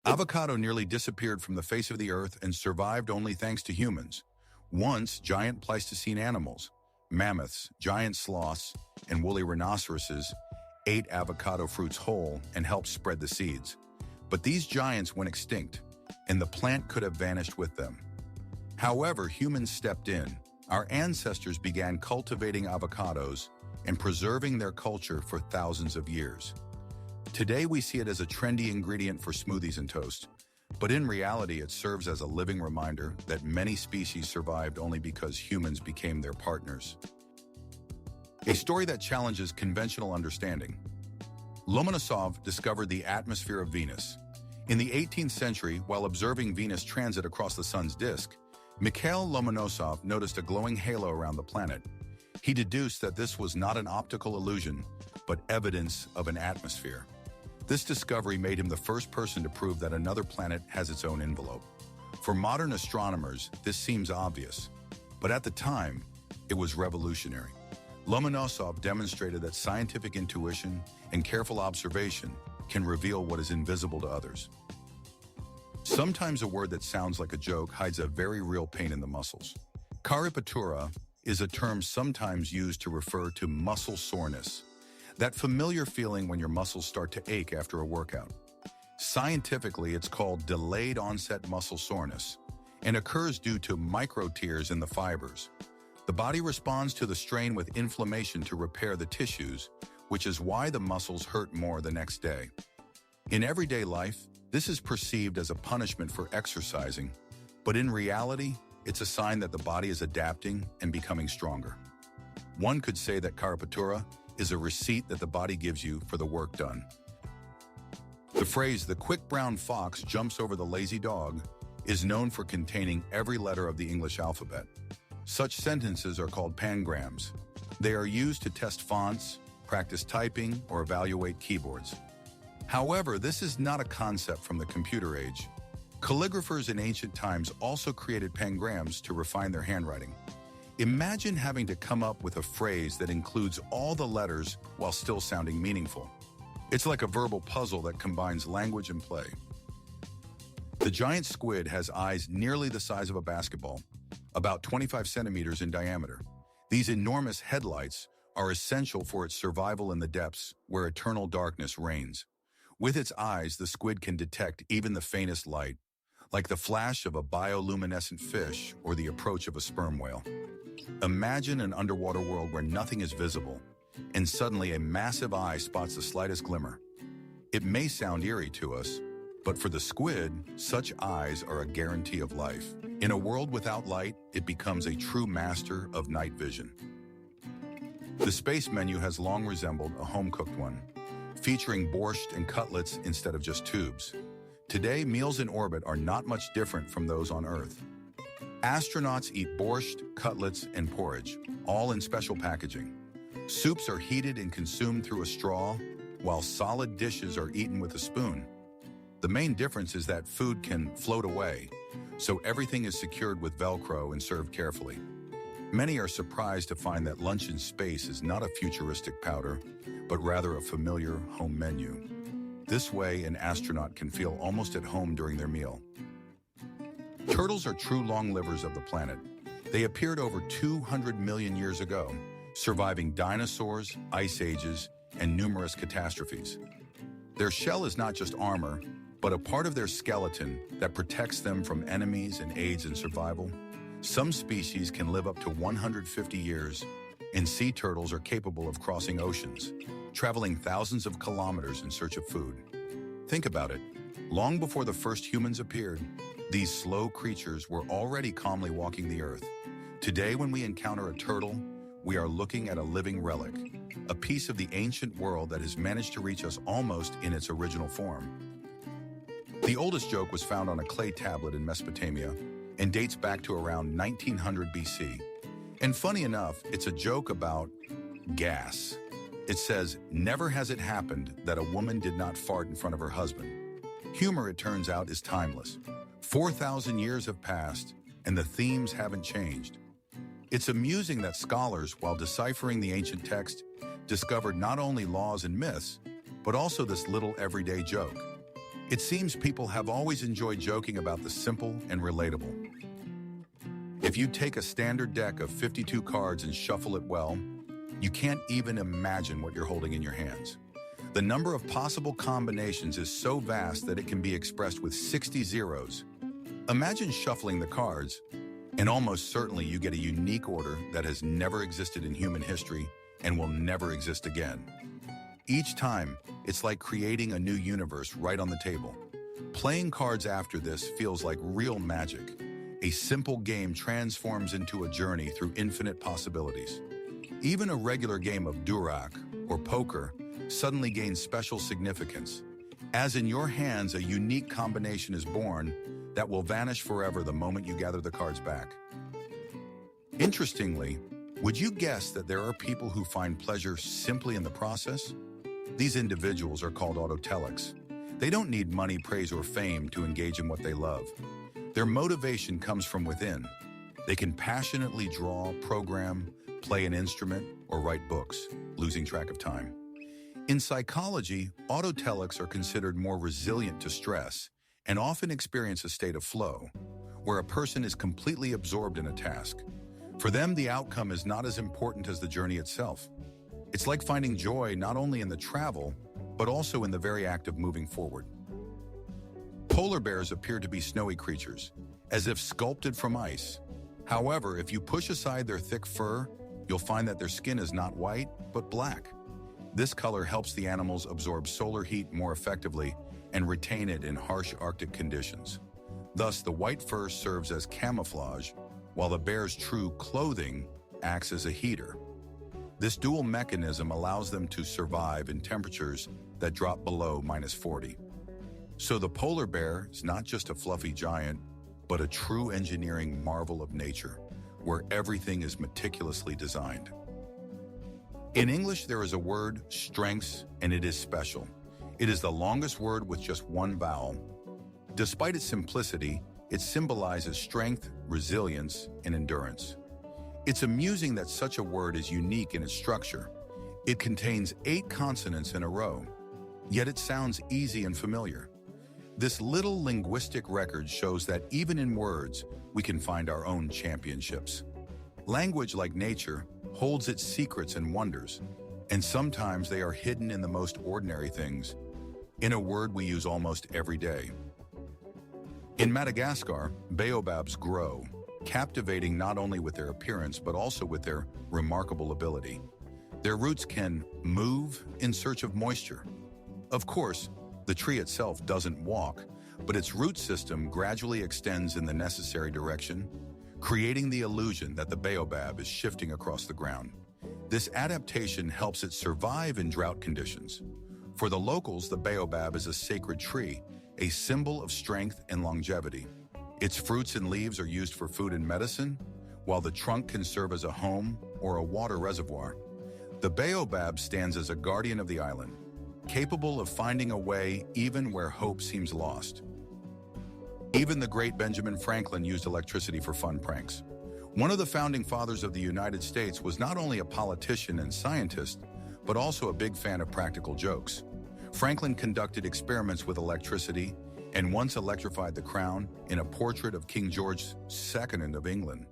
Avocado nearly disappeared from the face of the earth and survived only thanks to humans. Once, giant Pleistocene animals, mammoths, giant sloths, and woolly rhinoceroses ate avocado fruits whole and helped spread the seeds. But these giants went extinct, and the plant could have vanished with them. However, humans stepped in. Our ancestors began cultivating avocados and preserving their culture for thousands of years. Today, we see it as a trendy ingredient for smoothies and toast, but in reality, it serves as a living reminder that many species survived only because humans became their partners. A story that challenges conventional understanding. Lomonosov discovered the atmosphere of Venus. In the 18th century, while observing Venus transit across the sun's disk, Mikhail Lomonosov noticed a glowing halo around the planet. He deduced that this was not an optical illusion, but evidence of an atmosphere. This discovery made him the first person to prove that another planet has its own envelope. For modern astronomers, this seems obvious, but at the time, it was revolutionary. Lomonosov demonstrated that scientific intuition and careful observation can reveal what is invisible to others. Sometimes a word that sounds like a joke hides a very real pain in the muscles. Caripatura is a term sometimes used to refer to muscle soreness, that familiar feeling when your muscles start to ache after a workout. Scientifically, it's called delayed onset muscle soreness and occurs due to micro tears in the fibers. The body responds to the strain with inflammation to repair the tissues, which is why the muscles hurt more the next day. In everyday life, this is perceived as a punishment for exercising, but in reality, it's a sign that the body is adapting and becoming stronger. One could say that caripatura is a receipt that the body gives you for the work done. The phrase, "the quick brown fox jumps over the lazy dog," is known for containing every letter of the English alphabet. Such sentences are called pangrams. They are used to test fonts, practice typing, or evaluate keyboards. However, this is not a concept from the computer age. Calligraphers in ancient times also created pangrams to refine their handwriting. Imagine having to come up with a phrase that includes all the letters while still sounding meaningful. It's like a verbal puzzle that combines language and play. The giant squid has eyes nearly the size of a basketball, about 25 centimeters in diameter. These enormous headlights are essential for its survival in the depths where eternal darkness reigns. With its eyes, the squid can detect even the faintest light, like the flash of a bioluminescent fish or the approach of a sperm whale. Imagine an underwater world where nothing is visible, and suddenly a massive eye spots the slightest glimmer. It may sound eerie to us, but for the squid, such eyes are a guarantee of life. In a world without light, it becomes a true master of night vision. The space menu has long resembled a home-cooked one, featuring borscht and cutlets instead of just tubes. Today, meals in orbit are not much different from those on Earth. Astronauts eat borscht, cutlets, and porridge, all in special packaging. Soups are heated and consumed through a straw, while solid dishes are eaten with a spoon. The main difference is that food can float away, so everything is secured with Velcro and served carefully. Many are surprised to find that lunch in space is not a futuristic powder, but rather a familiar home menu. This way, an astronaut can feel almost at home during their meal. Turtles are true long livers of the planet. They appeared over 200 million years ago, surviving dinosaurs, ice ages, and numerous catastrophes. Their shell is not just armor, but a part of their skeleton that protects them from enemies and aids in survival. Some species can live up to 150 years, and sea turtles are capable of crossing oceans, traveling thousands of kilometers in search of food. Think about it. Long before the first humans appeared, these slow creatures were already calmly walking the earth. Today, when we encounter a turtle, we are looking at a living relic, a piece of the ancient world that has managed to reach us almost in its original form. The oldest joke was found on a clay tablet in Mesopotamia and dates back to around 1900 BC. And funny enough, it's a joke about gas. It says, "Never has it happened that a woman did not fart in front of her husband." Humor, it turns out, is timeless. 4,000 years have passed, and the themes haven't changed. It's amusing that scholars, while deciphering the ancient text, discovered not only laws and myths, but also this little everyday joke. It seems people have always enjoyed joking about the simple and relatable. If you take a standard deck of 52 cards and shuffle it well, you can't even imagine what you're holding in your hands. The number of possible combinations is so vast that it can be expressed with 60 zeros. Imagine shuffling the cards, and almost certainly you get a unique order that has never existed in human history and will never exist again. Each time, it's like creating a new universe right on the table. Playing cards after this feels like real magic. A simple game transforms into a journey through infinite possibilities. Even a regular game of Durac or poker suddenly gains special significance, as in your hands a unique combination is born that will vanish forever the moment you gather the cards back. Interestingly, would you guess that there are people who find pleasure simply in the process? These individuals are called autotelics. They don't need money, praise, or fame to engage in what they love. Their motivation comes from within. They can passionately draw, program, play an instrument, or write books, losing track of time. In psychology, autotelics are considered more resilient to stress and often experience a state of flow, where a person is completely absorbed in a task. For them, the outcome is not as important as the journey itself. It's like finding joy not only in the travel, but also in the very act of moving forward. Polar bears appear to be snowy creatures, as if sculpted from ice. However, if you push aside their thick fur, you'll find that their skin is not white, but black. This color helps the animals absorb solar heat more effectively and retain it in harsh Arctic conditions. Thus, the white fur serves as camouflage, while the bear's true clothing acts as a heater. This dual mechanism allows them to survive in temperatures that drop below -40. So the polar bear is not just a fluffy giant, but a true engineering marvel of nature, where everything is meticulously designed. In English, there is a word, strengths, and it is special. It is the longest word with just one vowel. Despite its simplicity, it symbolizes strength, resilience, and endurance. It's amusing that such a word is unique in its structure. It contains 8 consonants in a row, yet it sounds easy and familiar. This little linguistic record shows that even in words, we can find our own championships. Language, like nature, holds its secrets and wonders, and sometimes they are hidden in the most ordinary things, in a word we use almost every day. In Madagascar, baobabs grow, captivating not only with their appearance but also with their remarkable ability. Their roots can move in search of moisture. Of course, the tree itself doesn't walk, but its root system gradually extends in the necessary direction, creating the illusion that the baobab is shifting across the ground. This adaptation helps it survive in drought conditions. For the locals, the baobab is a sacred tree, a symbol of strength and longevity. Its fruits and leaves are used for food and medicine, while the trunk can serve as a home or a water reservoir. The baobab stands as a guardian of the island, capable of finding a way even where hope seems lost. Even the great Benjamin Franklin used electricity for fun pranks. One of the founding fathers of the United States was not only a politician and scientist, but also a big fan of practical jokes. Franklin conducted experiments with electricity and once electrified the crown in a portrait of King George II of England.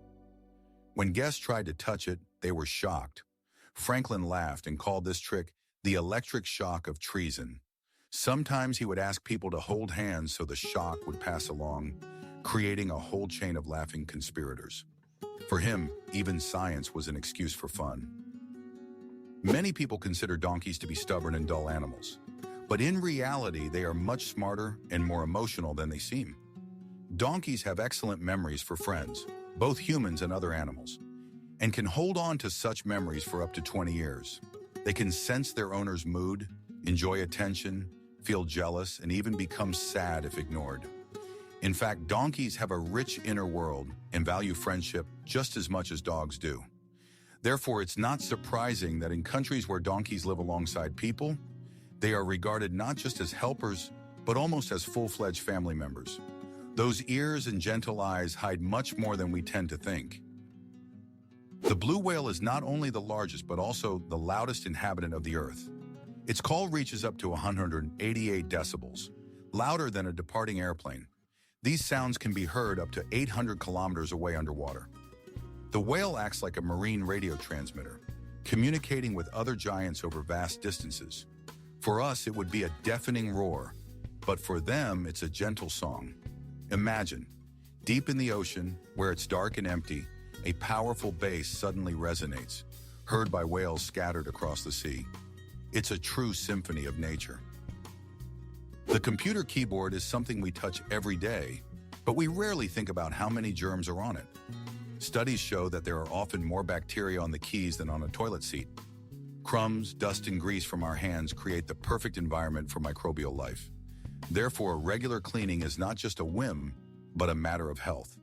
When guests tried to touch it, they were shocked. Franklin laughed and called this trick the electric shock of treason. Sometimes he would ask people to hold hands so the shock would pass along, creating a whole chain of laughing conspirators. For him, even science was an excuse for fun. Many people consider donkeys to be stubborn and dull animals, but in reality, they are much smarter and more emotional than they seem. Donkeys have excellent memories for friends, both humans and other animals, and can hold on to such memories for up to 20 years. They can sense their owner's mood, enjoy attention, feel jealous, and even become sad if ignored. In fact, donkeys have a rich inner world and value friendship just as much as dogs do. Therefore, it's not surprising that in countries where donkeys live alongside people, they are regarded not just as helpers, but almost as full-fledged family members. Those ears and gentle eyes hide much more than we tend to think. The blue whale is not only the largest, but also the loudest inhabitant of the earth. Its call reaches up to 188 decibels, louder than a departing airplane. These sounds can be heard up to 800 kilometers away underwater. The whale acts like a marine radio transmitter, communicating with other giants over vast distances. For us, it would be a deafening roar, but for them, it's a gentle song. Imagine, deep in the ocean, where it's dark and empty, a powerful bass suddenly resonates, heard by whales scattered across the sea. It's a true symphony of nature. The computer keyboard is something we touch every day, but we rarely think about how many germs are on it. Studies show that there are often more bacteria on the keys than on a toilet seat. Crumbs, dust, and grease from our hands create the perfect environment for microbial life. Therefore, regular cleaning is not just a whim, but a matter of health.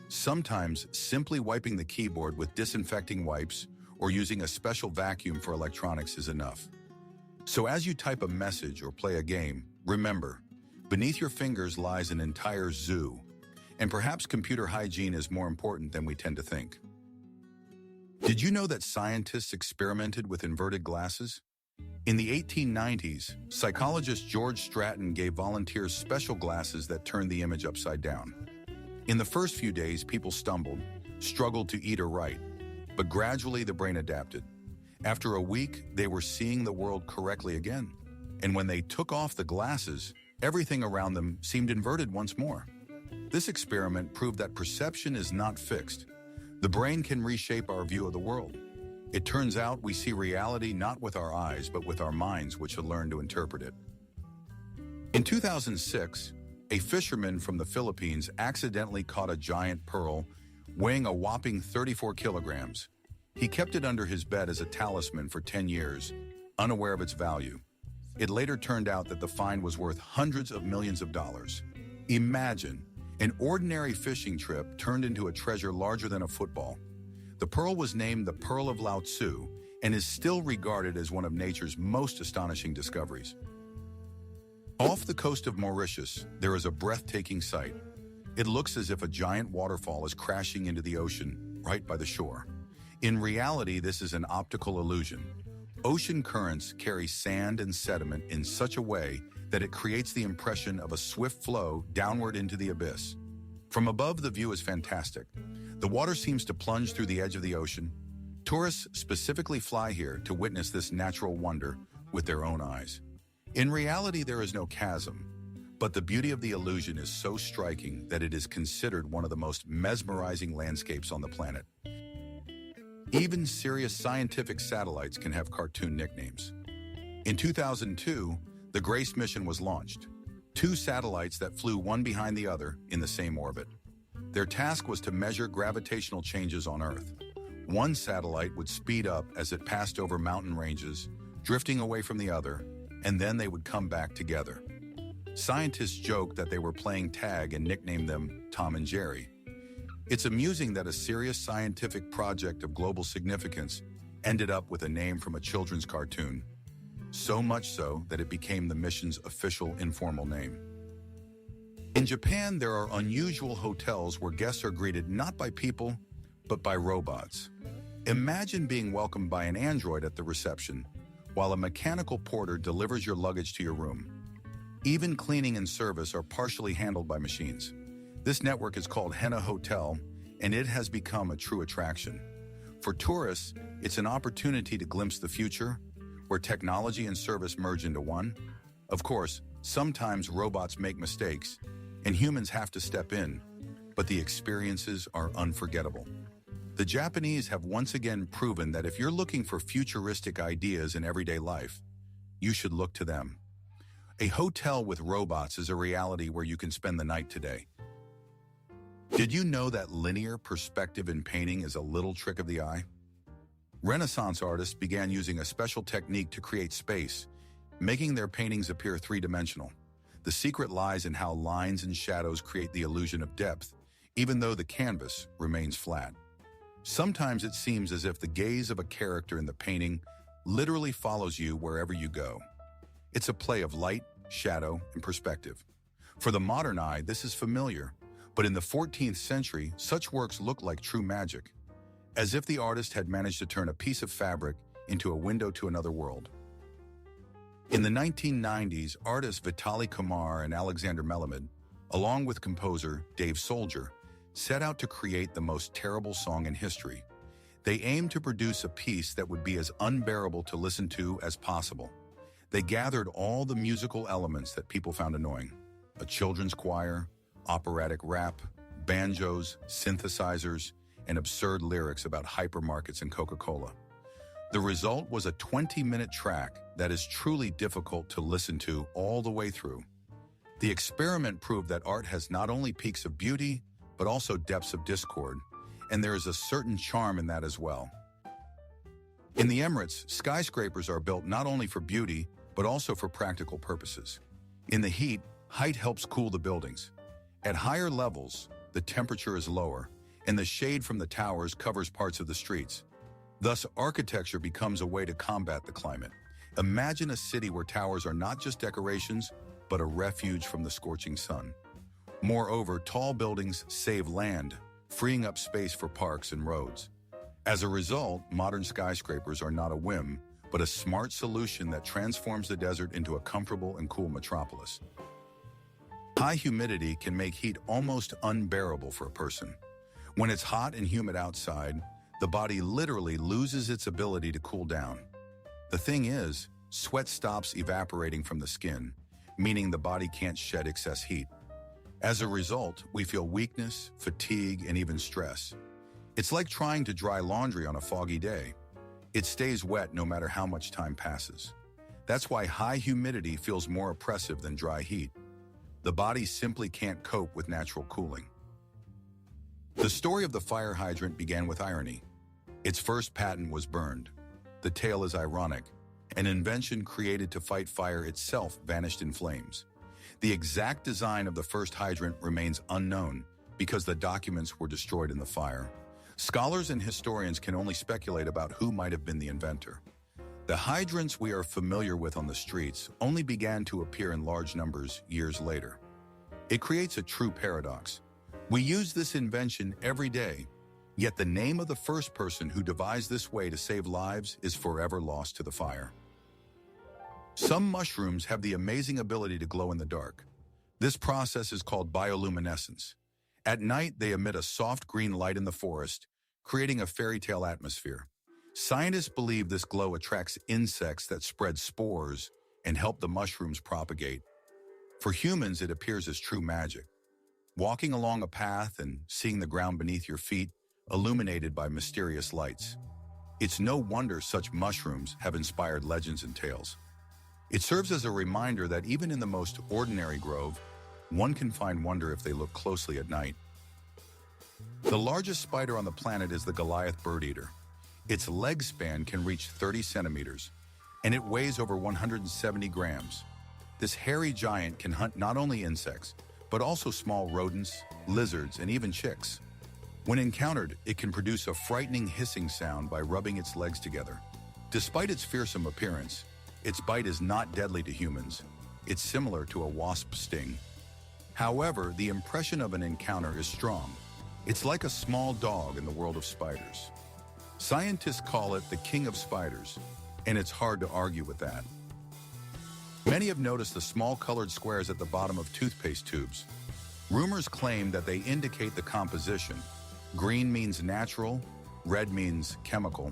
Sometimes, simply wiping the keyboard with disinfecting wipes or using a special vacuum for electronics is enough. So as you type a message or play a game, remember, beneath your fingers lies an entire zoo, and perhaps computer hygiene is more important than we tend to think. Did you know that scientists experimented with inverted glasses? In the 1890s, psychologist George Stratton gave volunteers special glasses that turned the image upside down. In the first few days, people stumbled, struggled to eat or write, but gradually the brain adapted. After a week, they were seeing the world correctly again. And when they took off the glasses, everything around them seemed inverted once more. This experiment proved that perception is not fixed. The brain can reshape our view of the world. It turns out we see reality not with our eyes, but with our minds, which have learned to interpret it. In 2006, a fisherman from the Philippines accidentally caught a giant pearl weighing a whopping 34 kilograms. He kept it under his bed as a talisman for 10 years, unaware of its value. It later turned out that the find was worth hundreds of millions of dollars. Imagine, an ordinary fishing trip turned into a treasure larger than a football. The pearl was named the Pearl of Lao Tzu and is still regarded as one of nature's most astonishing discoveries. Off the coast of Mauritius, there is a breathtaking sight. It looks as if a giant waterfall is crashing into the ocean right by the shore. In reality, this is an optical illusion. Ocean currents carry sand and sediment in such a way that it creates the impression of a swift flow downward into the abyss. From above, the view is fantastic. The water seems to plunge through the edge of the ocean. Tourists specifically fly here to witness this natural wonder with their own eyes. In reality, there is no chasm, but the beauty of the illusion is so striking that it is considered one of the most mesmerizing landscapes on the planet. Even serious scientific satellites can have cartoon nicknames. In 2002, the GRACE mission was launched. 2 satellites that flew one behind the other in the same orbit. Their task was to measure gravitational changes on Earth. One satellite would speed up as it passed over mountain ranges, drifting away from the other, and then they would come back together. Scientists joked that they were playing tag and nicknamed them Tom and Jerry. It's amusing that a serious scientific project of global significance ended up with a name from a children's cartoon. So much so that it became the mission's official informal name. In Japan, there are unusual hotels where guests are greeted not by people, but by robots. Imagine being welcomed by an android at the reception, while a mechanical porter delivers your luggage to your room. Even cleaning and service are partially handled by machines. This network is called Henna Hotel, and it has become a true attraction. For tourists, it's an opportunity to glimpse the future, where technology and service merge into one. Of course, sometimes robots make mistakes, and humans have to step in, but the experiences are unforgettable. The Japanese have once again proven that if you're looking for futuristic ideas in everyday life, you should look to them. A hotel with robots is a reality where you can spend the night today. Did you know that linear perspective in painting is a little trick of the eye? Renaissance artists began using a special technique to create space, making their paintings appear three-dimensional. The secret lies in how lines and shadows create the illusion of depth, even though the canvas remains flat. Sometimes it seems as if the gaze of a character in the painting literally follows you wherever you go. It's a play of light, shadow, and perspective. For the modern eye, this is familiar, but in the 14th century, such works looked like true magic, as if the artist had managed to turn a piece of fabric into a window to another world. In the 1990s, artists Vitaly Kumar and Alexander Melamed, along with composer Dave Soldier, set out to create the most terrible song in history. They aimed to produce a piece that would be as unbearable to listen to as possible. They gathered all the musical elements that people found annoying: a children's choir, operatic rap, banjos, synthesizers, and absurd lyrics about hypermarkets and Coca-Cola. The result was a 20-minute track that is truly difficult to listen to all the way through. The experiment proved that art has not only peaks of beauty, but also depths of discord, and there is a certain charm in that as well. In the Emirates, skyscrapers are built not only for beauty, but also for practical purposes. In the heat, height helps cool the buildings. At higher levels, the temperature is lower, and the shade from the towers covers parts of the streets. Thus, architecture becomes a way to combat the climate. Imagine a city where towers are not just decorations, but a refuge from the scorching sun. Moreover, tall buildings save land, freeing up space for parks and roads. As a result, modern skyscrapers are not a whim, but a smart solution that transforms the desert into a comfortable and cool metropolis. High humidity can make heat almost unbearable for a person. When it's hot and humid outside, the body literally loses its ability to cool down. The thing is, sweat stops evaporating from the skin, meaning the body can't shed excess heat. As a result, we feel weakness, fatigue, and even stress. It's like trying to dry laundry on a foggy day. It stays wet no matter how much time passes. That's why high humidity feels more oppressive than dry heat. The body simply can't cope with natural cooling. The story of the fire hydrant began with irony. Its first patent was burned. The tale is ironic. An invention created to fight fire itself vanished in flames. The exact design of the first hydrant remains unknown because the documents were destroyed in the fire. Scholars and historians can only speculate about who might have been the inventor. The hydrants we are familiar with on the streets only began to appear in large numbers years later. It creates a true paradox. We use this invention every day, yet the name of the first person who devised this way to save lives is forever lost to the fire. Some mushrooms have the amazing ability to glow in the dark. This process is called bioluminescence. At night, they emit a soft green light in the forest, creating a fairy tale atmosphere. Scientists believe this glow attracts insects that spread spores and help the mushrooms propagate. For humans, it appears as true magic. Walking along a path and seeing the ground beneath your feet illuminated by mysterious lights. It's no wonder such mushrooms have inspired legends and tales. It serves as a reminder that even in the most ordinary grove, one can find wonder if they look closely at night. The largest spider on the planet is the Goliath bird eater. Its leg span can reach 30 centimeters, and it weighs over 170 grams. This hairy giant can hunt not only insects, but also small rodents, lizards, and even chicks. When encountered, it can produce a frightening hissing sound by rubbing its legs together. Despite its fearsome appearance, its bite is not deadly to humans. It's similar to a wasp sting. However, the impression of an encounter is strong. It's like a small dog in the world of spiders. Scientists call it the king of spiders, and it's hard to argue with that. Many have noticed the small colored squares at the bottom of toothpaste tubes. Rumors claim that they indicate the composition. Green means natural, red means chemical.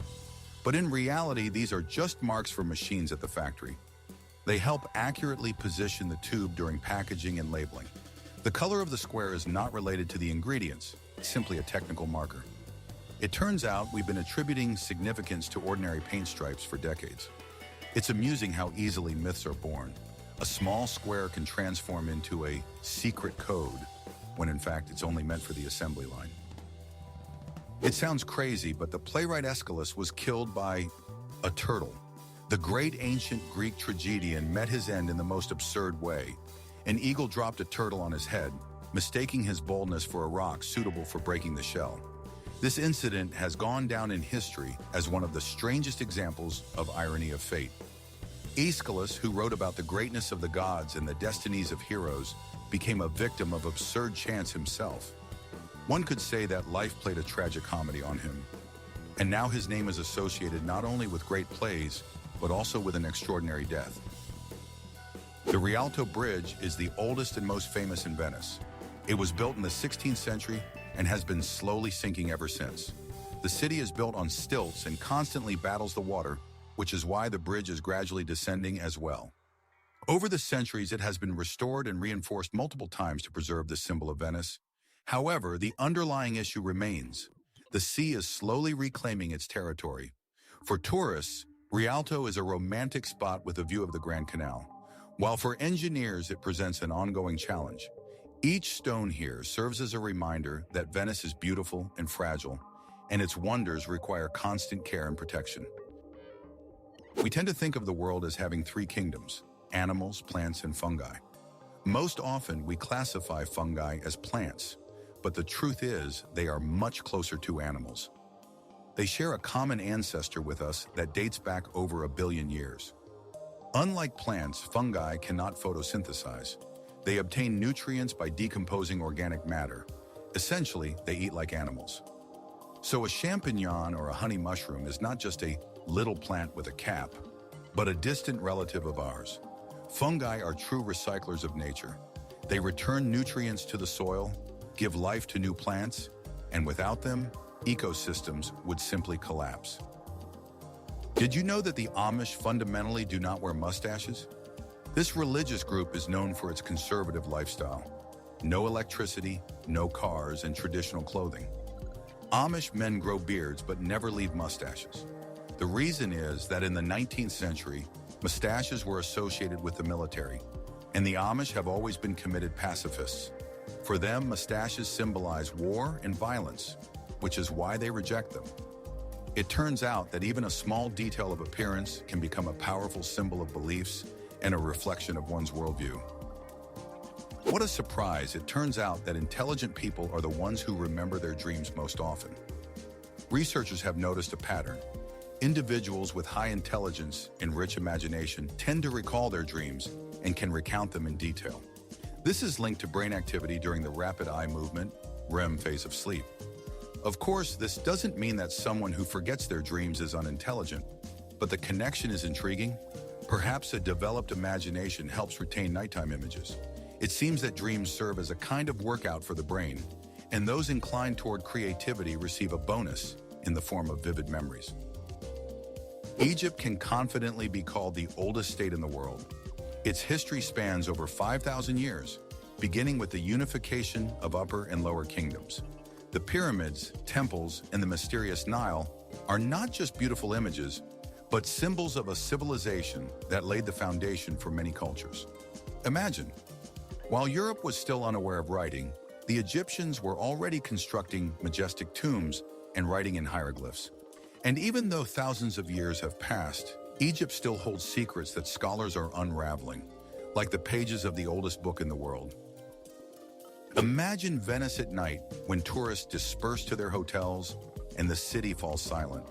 But in reality, these are just marks for machines at the factory. They help accurately position the tube during packaging and labeling. The color of the square is not related to the ingredients, it's simply a technical marker. It turns out we've been attributing significance to ordinary paint stripes for decades. It's amusing how easily myths are born. A small square can transform into a secret code, when in fact it's only meant for the assembly line. It sounds crazy, but the playwright Aeschylus was killed by a turtle. The great ancient Greek tragedian met his end in the most absurd way. An eagle dropped a turtle on his head, mistaking his boldness for a rock suitable for breaking the shell. This incident has gone down in history as one of the strangest examples of irony of fate. Aeschylus, who wrote about the greatness of the gods and the destinies of heroes, became a victim of absurd chance himself. One could say that life played a tragic comedy on him. And now his name is associated not only with great plays, but also with an extraordinary death. The Rialto Bridge is the oldest and most famous in Venice. It was built in the 16th century and has been slowly sinking ever since. The city is built on stilts and constantly battles the water, which is why the bridge is gradually descending as well. Over the centuries, it has been restored and reinforced multiple times to preserve the symbol of Venice. However, the underlying issue remains. The sea is slowly reclaiming its territory. For tourists, Rialto is a romantic spot with a view of the Grand Canal, while for engineers it presents an ongoing challenge. Each stone here serves as a reminder that Venice is beautiful and fragile, and its wonders require constant care and protection. We tend to think of the world as having three kingdoms: animals, plants, and fungi. Most often, we classify fungi as plants, but the truth is they are much closer to animals. They share a common ancestor with us that dates back over 1 billion years. Unlike plants, fungi cannot photosynthesize. They obtain nutrients by decomposing organic matter. Essentially, they eat like animals. So a champignon or a honey mushroom is not just a little plant with a cap, but a distant relative of ours. Fungi are true recyclers of nature. They return nutrients to the soil, give life to new plants, and without them, ecosystems would simply collapse. Did you know that the Amish fundamentally do not wear mustaches? This religious group is known for its conservative lifestyle. No electricity, no cars, and traditional clothing. Amish men grow beards but never leave mustaches. The reason is that in the 19th century, mustaches were associated with the military, and the Amish have always been committed pacifists. For them, mustaches symbolize war and violence, which is why they reject them. It turns out that even a small detail of appearance can become a powerful symbol of beliefs and a reflection of one's worldview. What a surprise! It turns out that intelligent people are the ones who remember their dreams most often. Researchers have noticed a pattern. Individuals with high intelligence and rich imagination tend to recall their dreams and can recount them in detail. This is linked to brain activity during the rapid eye movement, REM phase of sleep. Of course, this doesn't mean that someone who forgets their dreams is unintelligent, but the connection is intriguing. Perhaps a developed imagination helps retain nighttime images. It seems that dreams serve as a kind of workout for the brain, and those inclined toward creativity receive a bonus in the form of vivid memories. Egypt can confidently be called the oldest state in the world. Its history spans over 5,000 years, beginning with the unification of Upper and Lower Kingdoms. The pyramids, temples, and the mysterious Nile are not just beautiful images, but symbols of a civilization that laid the foundation for many cultures. Imagine, while Europe was still unaware of writing, the Egyptians were already constructing majestic tombs and writing in hieroglyphs. And even though thousands of years have passed, Egypt still holds secrets that scholars are unraveling, like the pages of the oldest book in the world. Imagine Venice at night when tourists disperse to their hotels and the city falls silent.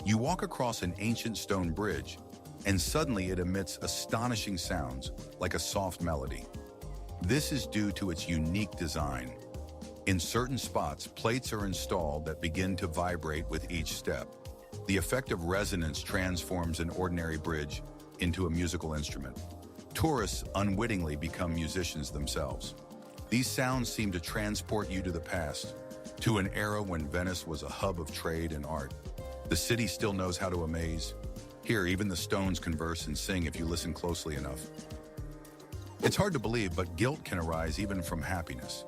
You walk across an ancient stone bridge, and suddenly it emits astonishing sounds, like a soft melody. This is due to its unique design. In certain spots, plates are installed that begin to vibrate with each step. The effect of resonance transforms an ordinary bridge into a musical instrument. Tourists unwittingly become musicians themselves. These sounds seem to transport you to the past, to an era when Venice was a hub of trade and art. The city still knows how to amaze. Here, even the stones converse and sing if you listen closely enough. It's hard to believe, but guilt can arise even from happiness.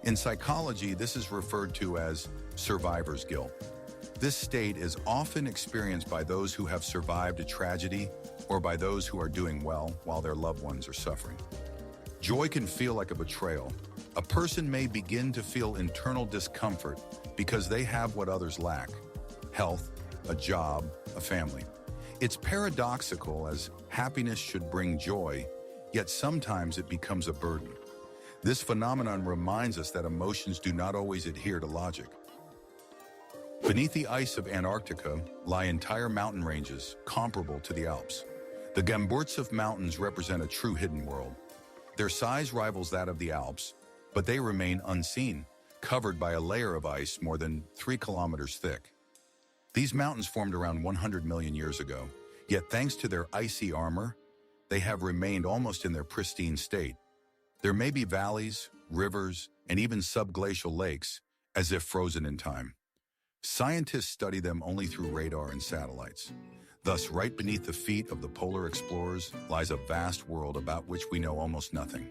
In psychology, this is referred to as survivor's guilt. This state is often experienced by those who have survived a tragedy or by those who are doing well while their loved ones are suffering. Joy can feel like a betrayal. A person may begin to feel internal discomfort because they have what others lack: health, a job, a family. It's paradoxical, as happiness should bring joy, yet sometimes it becomes a burden. This phenomenon reminds us that emotions do not always adhere to logic. Beneath the ice of Antarctica lie entire mountain ranges comparable to the Alps. The Gamburtsev Mountains represent a true hidden world. Their size rivals that of the Alps, but they remain unseen, covered by a layer of ice more than 3 kilometers thick. These mountains formed around 100 million years ago, yet thanks to their icy armor, they have remained almost in their pristine state. There may be valleys, rivers, and even subglacial lakes, as if frozen in time. Scientists study them only through radar and satellites. Thus, right beneath the feet of the polar explorers lies a vast world about which we know almost nothing.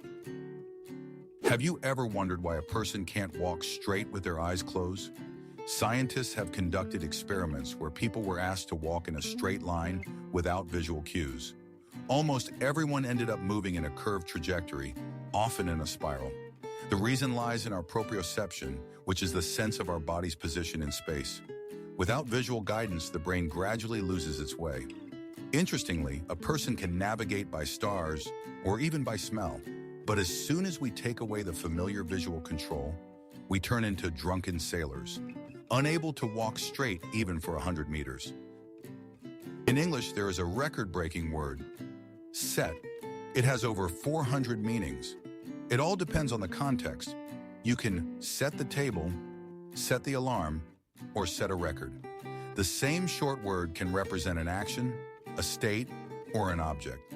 Have you ever wondered why a person can't walk straight with their eyes closed? Scientists have conducted experiments where people were asked to walk in a straight line without visual cues. Almost everyone ended up moving in a curved trajectory, often in a spiral. The reason lies in our proprioception, which is the sense of our body's position in space. Without visual guidance, the brain gradually loses its way. Interestingly, a person can navigate by stars or even by smell. But as soon as we take away the familiar visual control, we turn into drunken sailors, unable to walk straight even for 100 meters. In English, there is a record-breaking word, set. It has over 400 meanings. It all depends on the context. You can set the table, set the alarm, or set a record. The same short word can represent an action, a state, or an object.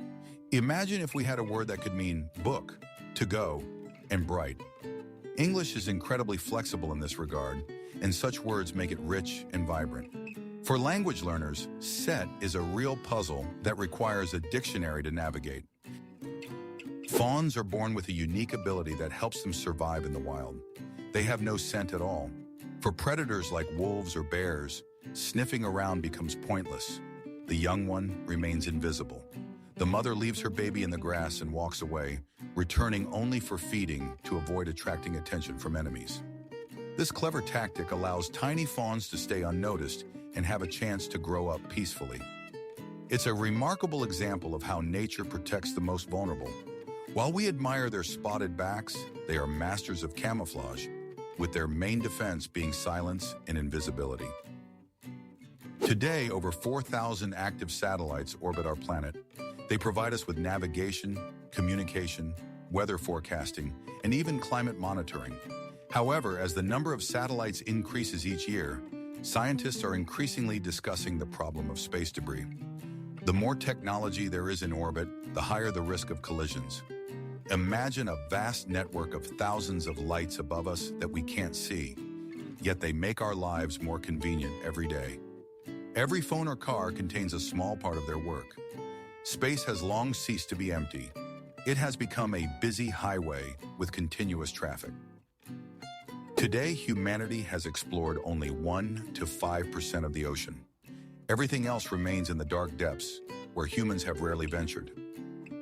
Imagine if we had a word that could mean book, to go, and bright. English is incredibly flexible in this regard, and such words make it rich and vibrant. For language learners, set is a real puzzle that requires a dictionary to navigate. Fawns are born with a unique ability that helps them survive in the wild. They have no scent at all. For predators like wolves or bears, sniffing around becomes pointless. The young one remains invisible. The mother leaves her baby in the grass and walks away, returning only for feeding to avoid attracting attention from enemies. This clever tactic allows tiny fawns to stay unnoticed and have a chance to grow up peacefully. It's a remarkable example of how nature protects the most vulnerable. While we admire their spotted backs, they are masters of camouflage, with their main defense being silence and invisibility. Today, over 4,000 active satellites orbit our planet. They provide us with navigation, communication, weather forecasting, and even climate monitoring. However, as the number of satellites increases each year, scientists are increasingly discussing the problem of space debris. The more technology there is in orbit, the higher the risk of collisions. Imagine a vast network of thousands of lights above us that we can't see, yet they make our lives more convenient every day. Every phone or car contains a small part of their work. Space has long ceased to be empty. It has become a busy highway with continuous traffic. Today, humanity has explored only 1 to 5% of the ocean. Everything else remains in the dark depths, where humans have rarely ventured.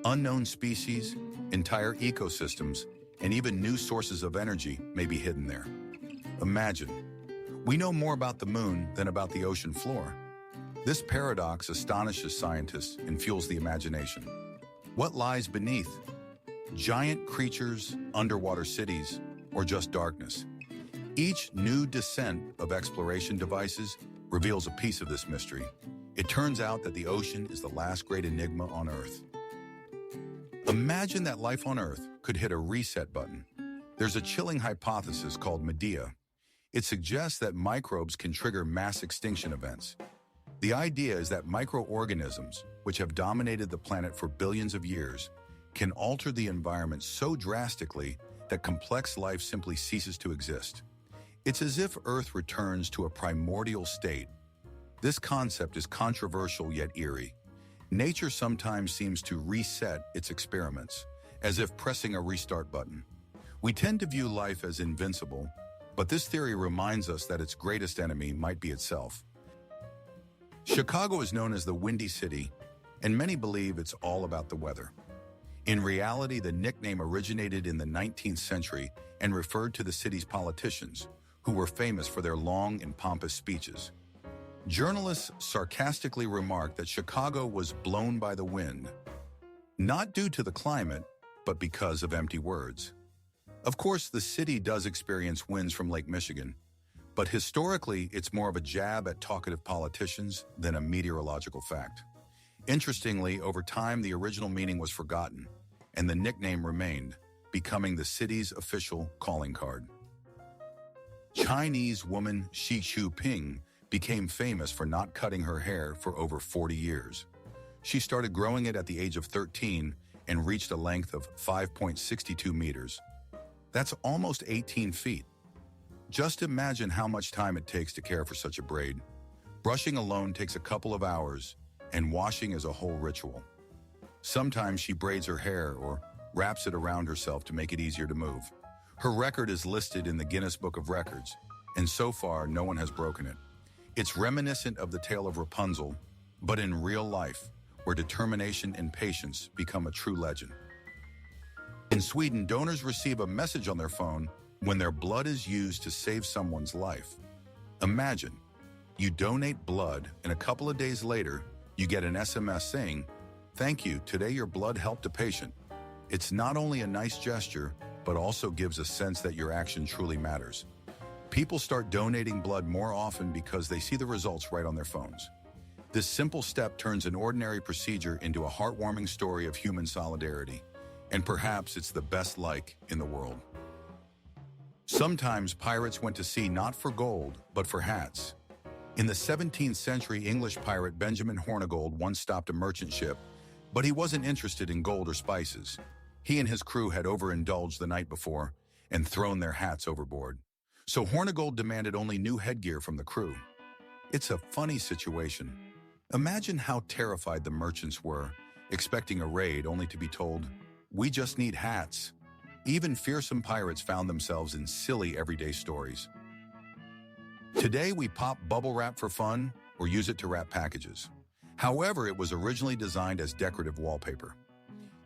Unknown species, entire ecosystems, and even new sources of energy may be hidden there. Imagine, we know more about the moon than about the ocean floor. This paradox astonishes scientists and fuels the imagination. What lies beneath? Giant creatures, underwater cities, or just darkness? Each new descent of exploration devices reveals a piece of this mystery. It turns out that the ocean is the last great enigma on Earth. Imagine that life on Earth could hit a reset button. There's a chilling hypothesis called Medea. It suggests that microbes can trigger mass extinction events. The idea is that microorganisms, which have dominated the planet for billions of years, can alter the environment so drastically that complex life simply ceases to exist. It's as if Earth returns to a primordial state. This concept is controversial yet eerie. Nature sometimes seems to reset its experiments, as if pressing a restart button. We tend to view life as invincible, but this theory reminds us that its greatest enemy might be itself. Chicago is known as the Windy City, and many believe it's all about the weather. In reality, the nickname originated in the 19th century and referred to the city's politicians, who were famous for their long and pompous speeches. Journalists sarcastically remarked that Chicago was blown by the wind, not due to the climate, but because of empty words. Of course, the city does experience winds from Lake Michigan, but historically, it's more of a jab at talkative politicians than a meteorological fact. Interestingly, over time, the original meaning was forgotten, and the nickname remained, becoming the city's official calling card. Chinese woman Xi Jinping became famous for not cutting her hair for over 40 years. She started growing it at the age of 13 and reached a length of 5.62 meters. That's almost 18 feet. Just imagine how much time it takes to care for such a braid. Brushing alone takes a couple of hours, and washing is a whole ritual. Sometimes she braids her hair or wraps it around herself to make it easier to move. Her record is listed in the Guinness Book of Records, and so far no one has broken it. It's reminiscent of the tale of Rapunzel, but in real life, where determination and patience become a true legend. In Sweden, donors receive a message on their phone when their blood is used to save someone's life. Imagine, you donate blood, and a couple of days later, you get an SMS saying, "Thank you, today your blood helped a patient." It's not only a nice gesture, but also gives a sense that your action truly matters. People start donating blood more often because they see the results right on their phones. This simple step turns an ordinary procedure into a heartwarming story of human solidarity, and perhaps it's the best like in the world. Sometimes pirates went to sea not for gold, but for hats. In the 17th century, English pirate Benjamin Hornigold once stopped a merchant ship, but he wasn't interested in gold or spices. He and his crew had overindulged the night before and thrown their hats overboard. So Hornigold demanded only new headgear from the crew. It's a funny situation. Imagine how terrified the merchants were, expecting a raid only to be told, "We just need hats." Even fearsome pirates found themselves in silly everyday stories. Today we pop bubble wrap for fun or use it to wrap packages. However, it was originally designed as decorative wallpaper.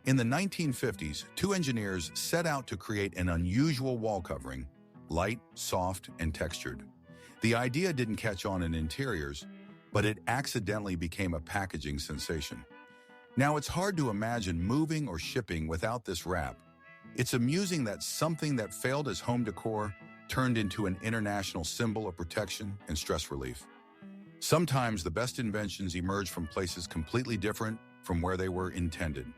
In the 1950s, two engineers set out to create an unusual wall covering, light, soft, and textured. The idea didn't catch on in interiors, but it accidentally became a packaging sensation. Now it's hard to imagine moving or shipping without this wrap. It's amusing that something that failed as home decor turned into an international symbol of protection and stress relief. Sometimes the best inventions emerge from places completely different from where they were intended.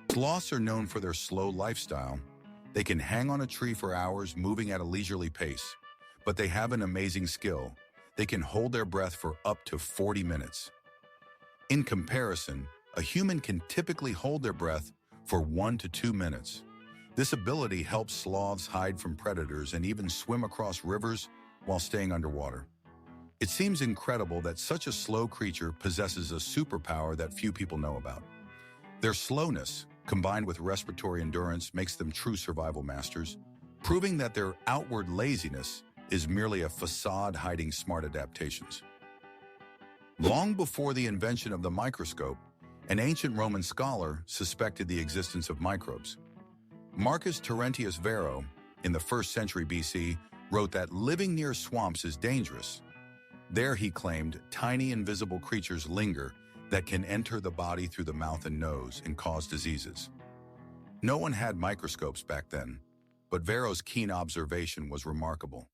Sloths are known for their slow lifestyle. They can hang on a tree for hours, moving at a leisurely pace. But they have an amazing skill. They can hold their breath for up to 40 minutes. In comparison, a human can typically hold their breath for 1 to 2 minutes. This ability helps sloths hide from predators and even swim across rivers while staying underwater. It seems incredible that such a slow creature possesses a superpower that few people know about. Their slowness, combined with respiratory endurance, makes them true survival masters, proving that their outward laziness is merely a facade hiding smart adaptations. Long before the invention of the microscope, an ancient Roman scholar suspected the existence of microbes. Marcus Terentius Varro, in the 1st century BC, wrote that living near swamps is dangerous. There, he claimed, tiny invisible creatures linger that can enter the body through the mouth and nose and cause diseases. No one had microscopes back then, but Varro's keen observation was remarkable.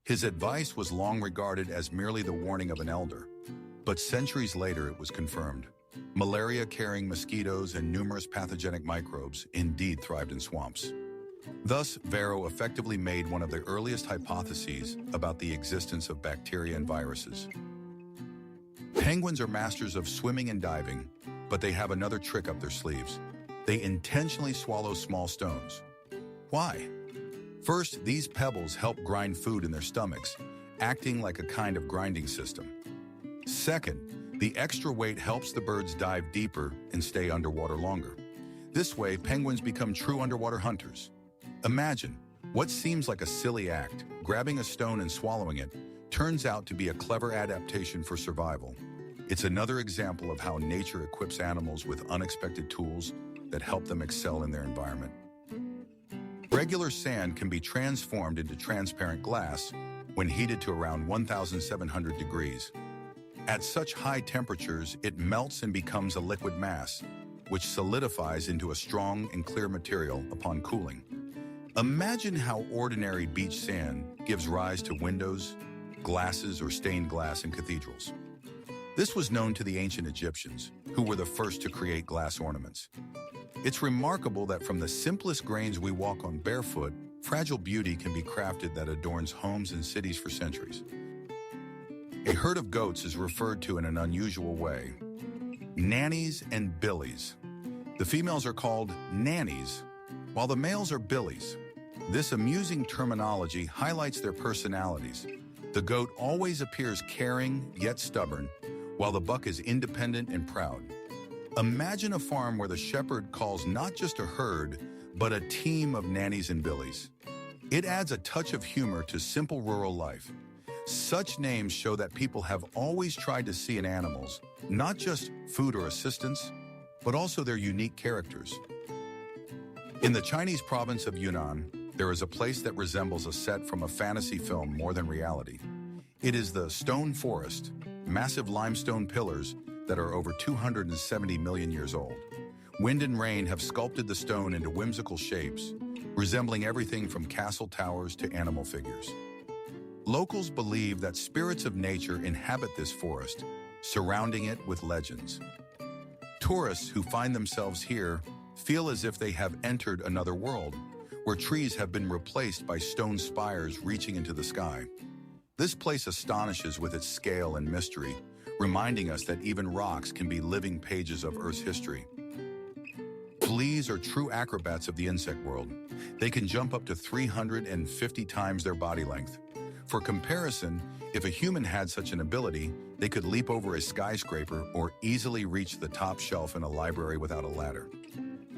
His advice was long regarded as merely the warning of an elder, but centuries later it was confirmed. Malaria-carrying mosquitoes and numerous pathogenic microbes indeed thrived in swamps. Thus, Varro effectively made one of the earliest hypotheses about the existence of bacteria and viruses. Penguins are masters of swimming and diving, but they have another trick up their sleeves. They intentionally swallow small stones. Why? First, these pebbles help grind food in their stomachs, acting like a kind of grinding system. Second, the extra weight helps the birds dive deeper and stay underwater longer. This way, penguins become true underwater hunters. Imagine, what seems like a silly act, grabbing a stone and swallowing it, turns out to be a clever adaptation for survival. It's another example of how nature equips animals with unexpected tools that help them excel in their environment. Regular sand can be transformed into transparent glass when heated to around 1,700 degrees. At such high temperatures, it melts and becomes a liquid mass, which solidifies into a strong and clear material upon cooling. Imagine how ordinary beach sand gives rise to windows, glasses, or stained glass in cathedrals. This was known to the ancient Egyptians, who were the first to create glass ornaments. It's remarkable that from the simplest grains we walk on barefoot, fragile beauty can be crafted that adorns homes and cities for centuries. A herd of goats is referred to in an unusual way. Nannies and billies. The females are called nannies, while the males are billies. This amusing terminology highlights their personalities. The goat always appears caring yet stubborn, while the buck is independent and proud. Imagine a farm where the shepherd calls not just a herd, but a team of nannies and billies. It adds a touch of humor to simple rural life. Such names show that people have always tried to see in animals not just food or assistance, but also their unique characters. In the Chinese province of Yunnan, there is a place that resembles a set from a fantasy film more than reality. It is the Stone Forest, massive limestone pillars that are over 270 million years old. Wind and rain have sculpted the stone into whimsical shapes, resembling everything from castle towers to animal figures. Locals believe that spirits of nature inhabit this forest, surrounding it with legends. Tourists who find themselves here feel as if they have entered another world, where trees have been replaced by stone spires reaching into the sky. This place astonishes with its scale and mystery, reminding us that even rocks can be living pages of Earth's history. Fleas are true acrobats of the insect world. They can jump up to 350 times their body length. For comparison, if a human had such an ability, they could leap over a skyscraper or easily reach the top shelf in a library without a ladder.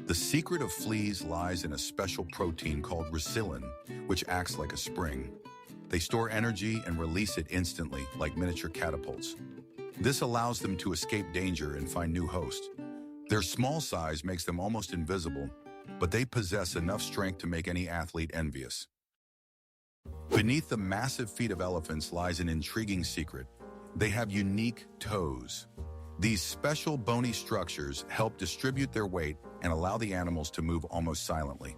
The secret of fleas lies in a special protein called ricillin, which acts like a spring. They store energy and release it instantly, like miniature catapults. This allows them to escape danger and find new hosts. Their small size makes them almost invisible, but they possess enough strength to make any athlete envious. Beneath the massive feet of elephants lies an intriguing secret. They have unique toes. These special bony structures help distribute their weight and allow the animals to move almost silently.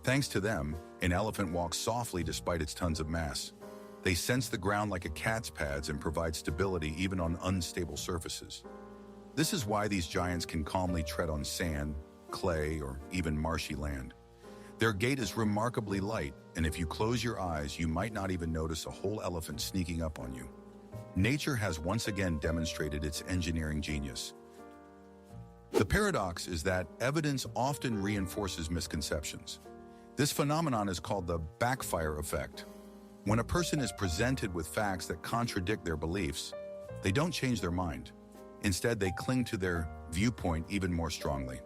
Thanks to them, an elephant walks softly despite its tons of mass. They sense the ground like a cat's pads and provide stability even on unstable surfaces. This is why these giants can calmly tread on sand, clay, or even marshy land. Their gait is remarkably light, and if you close your eyes, you might not even notice a whole elephant sneaking up on you. Nature has once again demonstrated its engineering genius. The paradox is that evidence often reinforces misconceptions. This phenomenon is called the backfire effect. When a person is presented with facts that contradict their beliefs, they don't change their mind. Instead, they cling to their viewpoint even more strongly.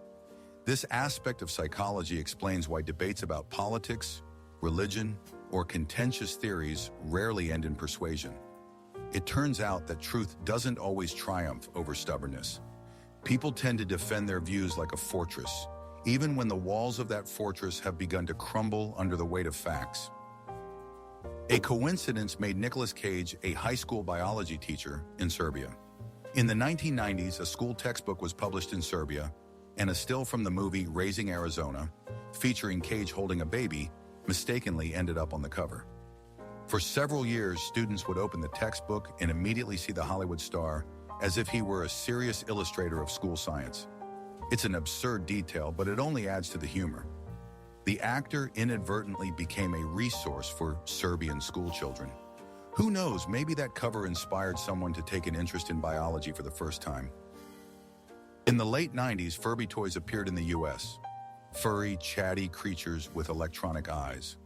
This aspect of psychology explains why debates about politics, religion, or contentious theories rarely end in persuasion. It turns out that truth doesn't always triumph over stubbornness. People tend to defend their views like a fortress, even when the walls of that fortress have begun to crumble under the weight of facts. A coincidence made Nicolas Cage a high school biology teacher in Serbia. In the 1990s, a school textbook was published in Serbia, and a still from the movie Raising Arizona, featuring Cage holding a baby, mistakenly ended up on the cover. For several years, students would open the textbook and immediately see the Hollywood star as if he were a serious illustrator of school science. It's an absurd detail, but it only adds to the humor. The actor inadvertently became a resource for Serbian schoolchildren. Who knows, maybe that cover inspired someone to take an interest in biology for the first time. In the late 90s, Furby toys appeared in the US. Furry, chatty creatures with electronic eyes.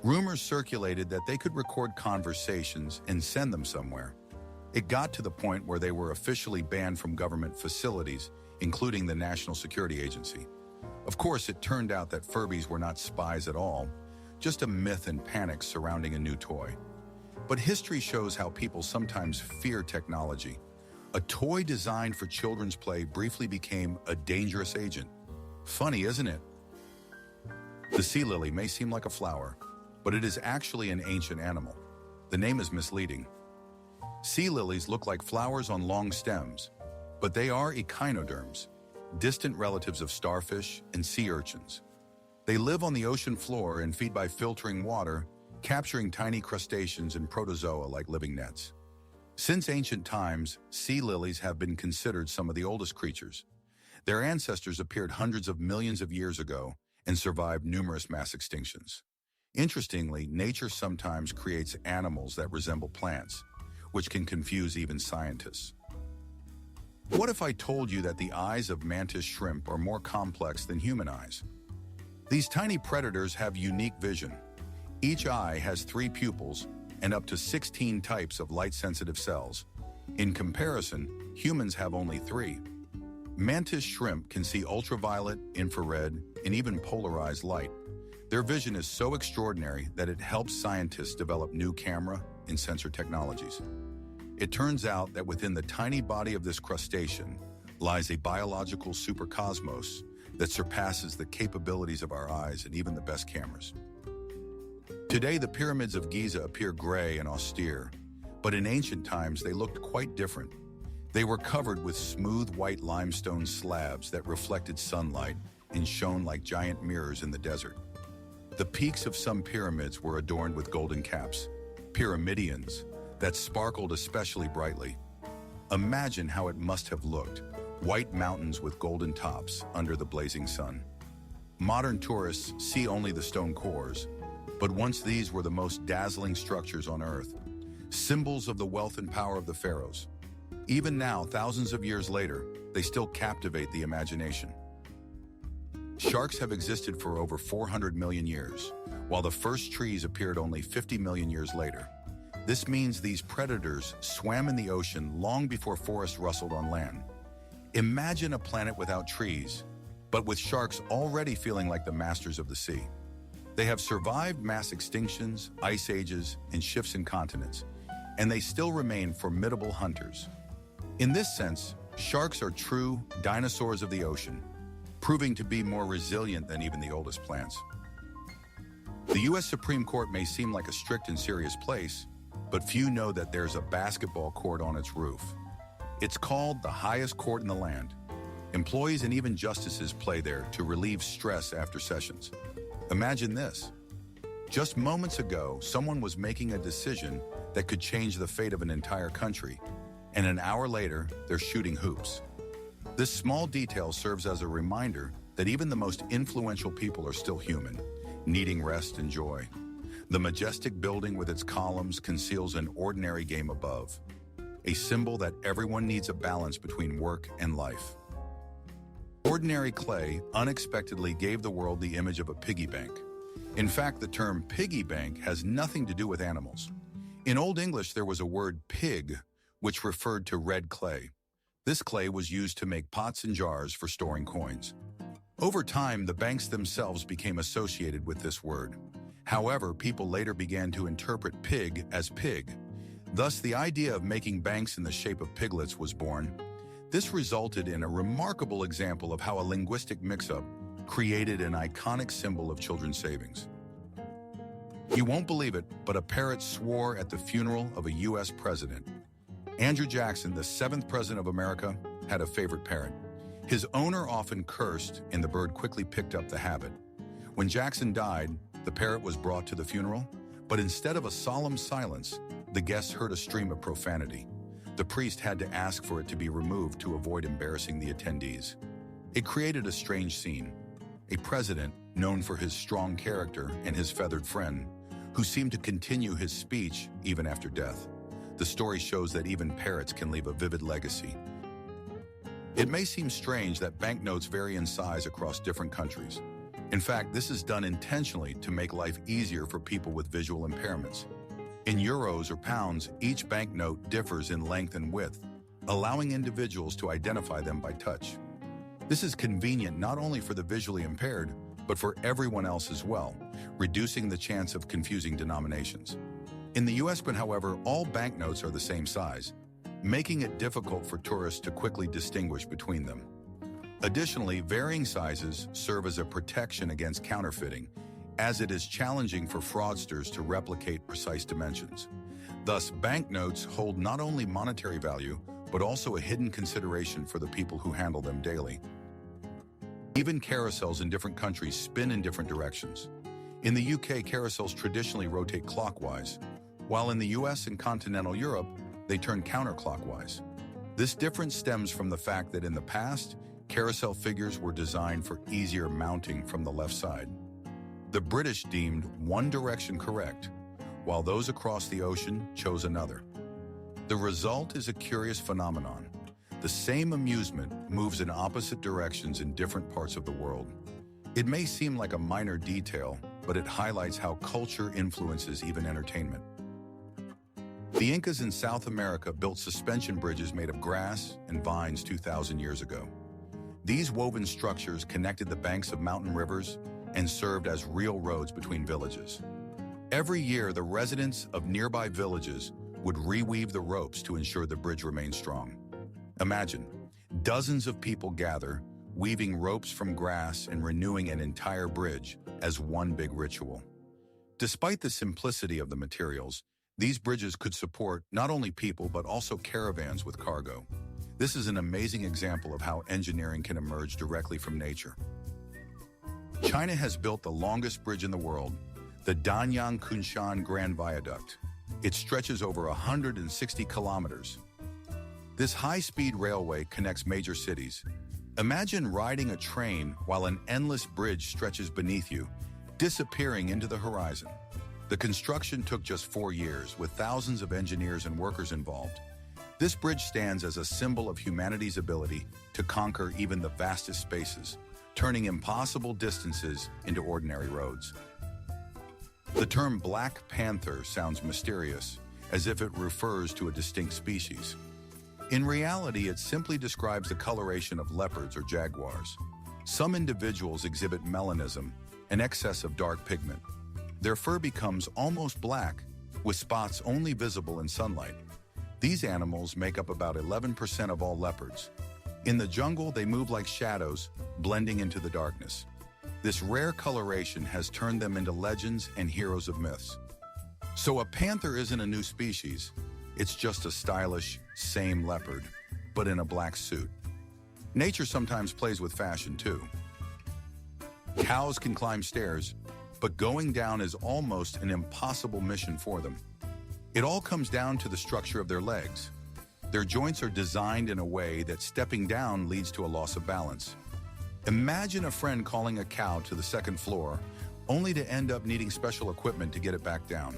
Rumors circulated that they could record conversations and send them somewhere. It got to the point where they were officially banned from government facilities, including the National Security Agency. Of course, it turned out that Furbies were not spies at all, just a myth and panic surrounding a new toy. But history shows how people sometimes fear technology. A toy designed for children's play briefly became a dangerous agent. Funny, isn't it? The sea lily may seem like a flower, but it is actually an ancient animal. The name is misleading. Sea lilies look like flowers on long stems, but they are echinoderms, distant relatives of starfish and sea urchins. They live on the ocean floor and feed by filtering water, capturing tiny crustaceans and protozoa like living nets. Since ancient times, sea lilies have been considered some of the oldest creatures. Their ancestors appeared hundreds of millions of years ago and survived numerous mass extinctions. Interestingly, nature sometimes creates animals that resemble plants, which can confuse even scientists. What if I told you that the eyes of mantis shrimp are more complex than human eyes? These tiny predators have unique vision. Each eye has 3 pupils and up to 16 types of light-sensitive cells. In comparison, humans have only 3. Mantis shrimp can see ultraviolet, infrared, and even polarized light. Their vision is so extraordinary that it helps scientists develop new camera and sensor technologies. It turns out that within the tiny body of this crustacean lies a biological supercosmos that surpasses the capabilities of our eyes and even the best cameras. Today, the pyramids of Giza appear gray and austere, but in ancient times they looked quite different. They were covered with smooth white limestone slabs that reflected sunlight and shone like giant mirrors in the desert. The peaks of some pyramids were adorned with golden caps, pyramidions, that sparkled especially brightly. Imagine how it must have looked, white mountains with golden tops under the blazing sun. Modern tourists see only the stone cores, but once these were the most dazzling structures on Earth, symbols of the wealth and power of the pharaohs. Even now, thousands of years later, they still captivate the imagination. Sharks have existed for over 400 million years, while the first trees appeared only 50 million years later. This means these predators swam in the ocean long before forests rustled on land. Imagine a planet without trees, but with sharks already feeling like the masters of the sea. They have survived mass extinctions, ice ages, and shifts in continents, and they still remain formidable hunters. In this sense, sharks are true dinosaurs of the ocean, proving to be more resilient than even the oldest plants. The U.S. Supreme Court may seem like a strict and serious place, but few know that there's a basketball court on its roof. It's called the highest court in the land. Employees and even justices play there to relieve stress after sessions. Imagine this. Just moments ago, someone was making a decision that could change the fate of an entire country, and an hour later, they're shooting hoops. This small detail serves as a reminder that even the most influential people are still human, needing rest and joy. The majestic building with its columns conceals an ordinary game above, a symbol that everyone needs a balance between work and life. Ordinary clay unexpectedly gave the world the image of a piggy bank. In fact, the term piggy bank has nothing to do with animals. In Old English, there was a word pig, which referred to red clay. This clay was used to make pots and jars for storing coins. Over time, the banks themselves became associated with this word. However, people later began to interpret pig as pig. Thus, the idea of making banks in the shape of piglets was born. This resulted in a remarkable example of how a linguistic mix-up created an iconic symbol of children's savings. You won't believe it, but a parrot swore at the funeral of a U.S. president. Andrew Jackson, the 7th president of America, had a favorite parrot. His owner often cursed, and the bird quickly picked up the habit. When Jackson died, the parrot was brought to the funeral, but instead of a solemn silence, the guests heard a stream of profanity. The priest had to ask for it to be removed to avoid embarrassing the attendees. It created a strange scene. A president, known for his strong character and his feathered friend, who seemed to continue his speech even after death. The story shows that even parrots can leave a vivid legacy. It may seem strange that banknotes vary in size across different countries. In fact, this is done intentionally to make life easier for people with visual impairments. In euros or pounds, each banknote differs in length and width, allowing individuals to identify them by touch. This is convenient not only for the visually impaired, but for everyone else as well, reducing the chance of confusing denominations. In the US, however, all banknotes are the same size, making it difficult for tourists to quickly distinguish between them. Additionally, varying sizes serve as a protection against counterfeiting, as it is challenging for fraudsters to replicate precise dimensions. Thus, banknotes hold not only monetary value, but also a hidden consideration for the people who handle them daily. Even carousels in different countries spin in different directions. In the UK, carousels traditionally rotate clockwise, while in the US and continental Europe, they turn counterclockwise. This difference stems from the fact that in the past, carousel figures were designed for easier mounting from the left side. The British deemed one direction correct, while those across the ocean chose another. The result is a curious phenomenon. The the same amusement moves in opposite directions in different parts of the world. It may seem like a minor detail, but it highlights how culture influences even entertainment. The Incas in South America built suspension bridges made of grass and vines 2,000 years ago. These woven structures connected the banks of mountain rivers and served as real roads between villages. Every year, the residents of nearby villages would reweave the ropes to ensure the bridge remained strong. Imagine, dozens of people gather, weaving ropes from grass and renewing an entire bridge as one big ritual. Despite the simplicity of the materials, these bridges could support not only people but also caravans with cargo. This is an amazing example of how engineering can emerge directly from nature. China has built the longest bridge in the world, the Danyang-Kunshan Grand Viaduct. It stretches over 160 kilometers. This high-speed railway connects major cities. Imagine riding a train while an endless bridge stretches beneath you, disappearing into the horizon. The construction took just 4 years, with thousands of engineers and workers involved. This bridge stands as a symbol of humanity's ability to conquer even the vastest spaces, turning impossible distances into ordinary roads. The term Black Panther sounds mysterious, as if it refers to a distinct species. In reality, it simply describes the coloration of leopards or jaguars. Some individuals exhibit melanism, an excess of dark pigment. Their fur becomes almost black, with spots only visible in sunlight. These animals make up about 11% of all leopards. In the jungle, they move like shadows, blending into the darkness. This rare coloration has turned them into legends and heroes of myths. So a panther isn't a new species. It's just a stylish, same leopard, but in a black suit. Nature sometimes plays with fashion too. Cows can climb stairs, but going down is almost an impossible mission for them. It all comes down to the structure of their legs. Their joints are designed in a way that stepping down leads to a loss of balance. Imagine a friend calling a cow to the second floor, only to end up needing special equipment to get it back down.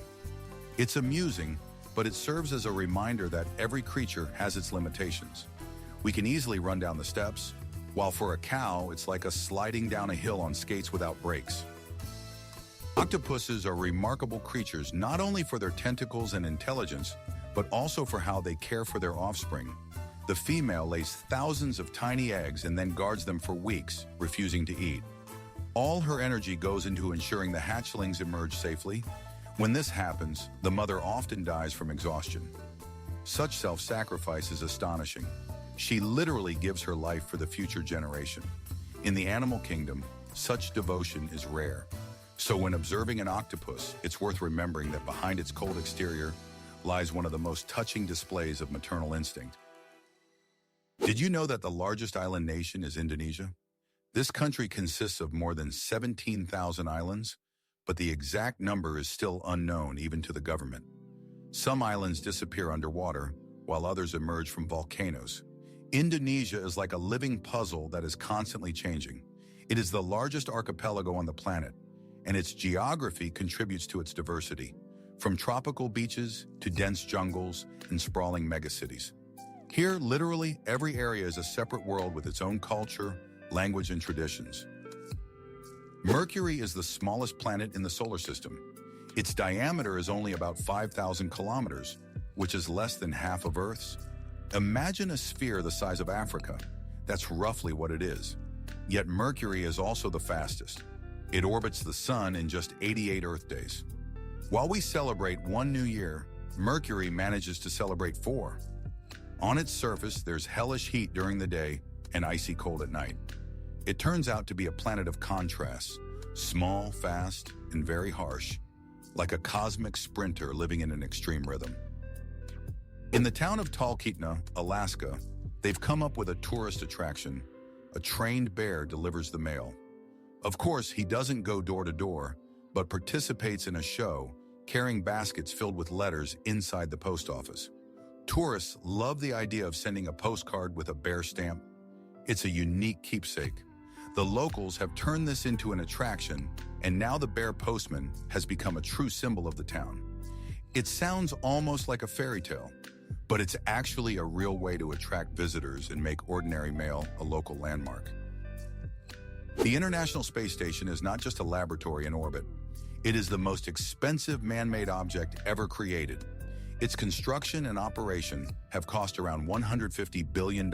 It's amusing, but it serves as a reminder that every creature has its limitations. We can easily run down the steps, while for a cow, it's like sliding down a hill on skates without brakes. Octopuses are remarkable creatures not only for their tentacles and intelligence, but also for how they care for their offspring. The female lays thousands of tiny eggs and then guards them for weeks, refusing to eat. All her energy goes into ensuring the hatchlings emerge safely. When this happens, the mother often dies from exhaustion. Such self-sacrifice is astonishing. She literally gives her life for the future generation. In the animal kingdom, such devotion is rare. So when observing an octopus, it's worth remembering that behind its cold exterior lies one of the most touching displays of maternal instinct. Did you know that the largest island nation is Indonesia? This country consists of more than 17,000 islands, but the exact number is still unknown even to the government. Some islands disappear underwater, while others emerge from volcanoes. Indonesia is like a living puzzle that is constantly changing. It is the largest archipelago on the planet, and its geography contributes to its diversity, from tropical beaches to dense jungles and sprawling megacities. Here, literally, every area is a separate world with its own culture, language, and traditions. Mercury is the smallest planet in the solar system. Its diameter is only about 5,000 kilometers, which is less than half of Earth's. Imagine a sphere the size of Africa. That's roughly what it is. Yet Mercury is also the fastest. It orbits the Sun in just 88 Earth days. While we celebrate one new year, Mercury manages to celebrate 4. On its surface, there's hellish heat during the day and icy cold at night. It turns out to be a planet of contrasts, small, fast, and very harsh, like a cosmic sprinter living in an extreme rhythm. In the town of Talkeetna, Alaska, they've come up with a tourist attraction. A trained bear delivers the mail. Of course, he doesn't go door to door, but participates in a show, carrying baskets filled with letters inside the post office. Tourists love the idea of sending a postcard with a bear stamp. It's a unique keepsake. The locals have turned this into an attraction, and now the bear postman has become a true symbol of the town. It sounds almost like a fairy tale, but it's actually a real way to attract visitors and make ordinary mail a local landmark. The International Space Station is not just a laboratory in orbit. It is the most expensive man-made object ever created. Its construction and operation have cost around $150 billion.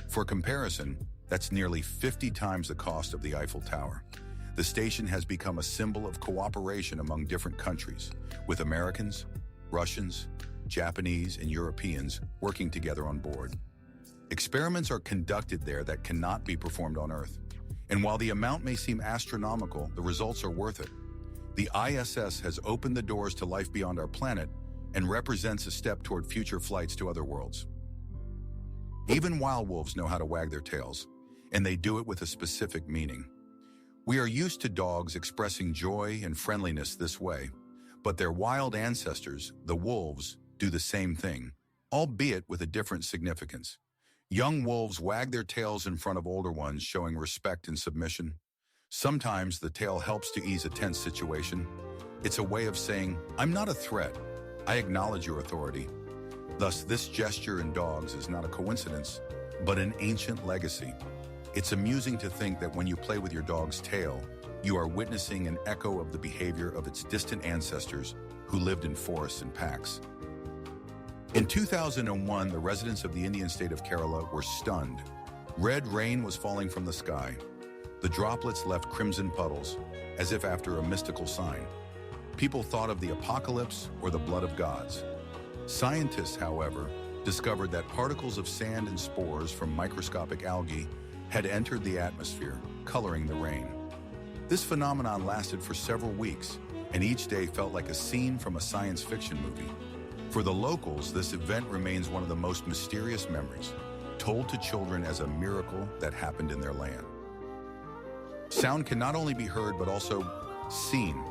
For comparison, that's nearly 50 times the cost of the Eiffel Tower. The station has become a symbol of cooperation among different countries, with Americans, Russians, Japanese, and Europeans working together on board. Experiments are conducted there that cannot be performed on Earth. And while the amount may seem astronomical, the results are worth it. The ISS has opened the doors to life beyond our planet and represents a step toward future flights to other worlds. Even wild wolves know how to wag their tails, and they do it with a specific meaning. We are used to dogs expressing joy and friendliness this way, but their wild ancestors, the wolves, do the same thing, albeit with a different significance. Young wolves wag their tails in front of older ones, showing respect and submission. Sometimes the tail helps to ease a tense situation. It's a way of saying, "I'm not a threat. I acknowledge your authority." Thus, this gesture in dogs is not a coincidence, but an ancient legacy. It's amusing to think that when you play with your dog's tail, you are witnessing an echo of the behavior of its distant ancestors who lived in forests and packs. In 2001, the residents of the Indian state of Kerala were stunned. Red rain was falling from the sky. The droplets left crimson puddles, as if after a mystical sign. People thought of the apocalypse or the blood of gods. Scientists, however, discovered that particles of sand and spores from microscopic algae had entered the atmosphere, coloring the rain. This phenomenon lasted for several weeks, and each day felt like a scene from a science fiction movie. For the locals, this event remains one of the most mysterious memories, told to children as a miracle that happened in their land. Sound can not only be heard but also seen.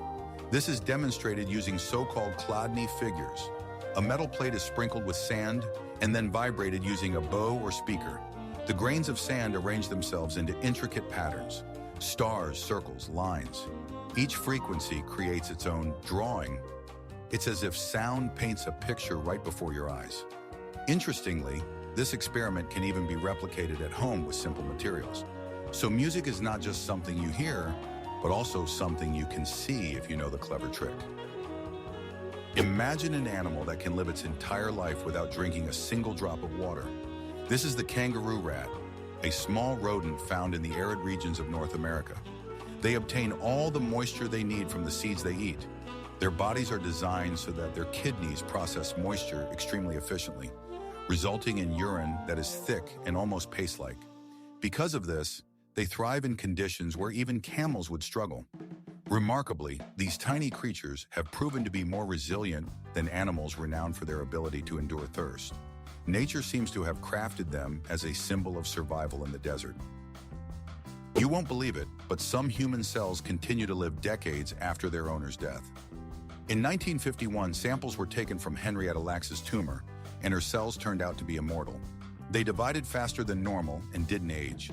This is demonstrated using so-called Chladni figures. A metal plate is sprinkled with sand and then vibrated using a bow or speaker. The grains of sand arrange themselves into intricate patterns: stars, circles, lines. Each frequency creates its own drawing. It's as if sound paints a picture right before your eyes. Interestingly, this experiment can even be replicated at home with simple materials. So music is not just something you hear, but also something you can see if you know the clever trick. Imagine an animal that can live its entire life without drinking a single drop of water. This is the kangaroo rat, a small rodent found in the arid regions of North America. They obtain all the moisture they need from the seeds they eat. Their bodies are designed so that their kidneys process moisture extremely efficiently, resulting in urine that is thick and almost paste-like. Because of this, they thrive in conditions where even camels would struggle. Remarkably, these tiny creatures have proven to be more resilient than animals renowned for their ability to endure thirst. Nature seems to have crafted them as a symbol of survival in the desert. You won't believe it, but some human cells continue to live decades after their owner's death. In 1951, samples were taken from Henrietta Lacks's tumor, and her cells turned out to be immortal. They divided faster than normal and didn't age.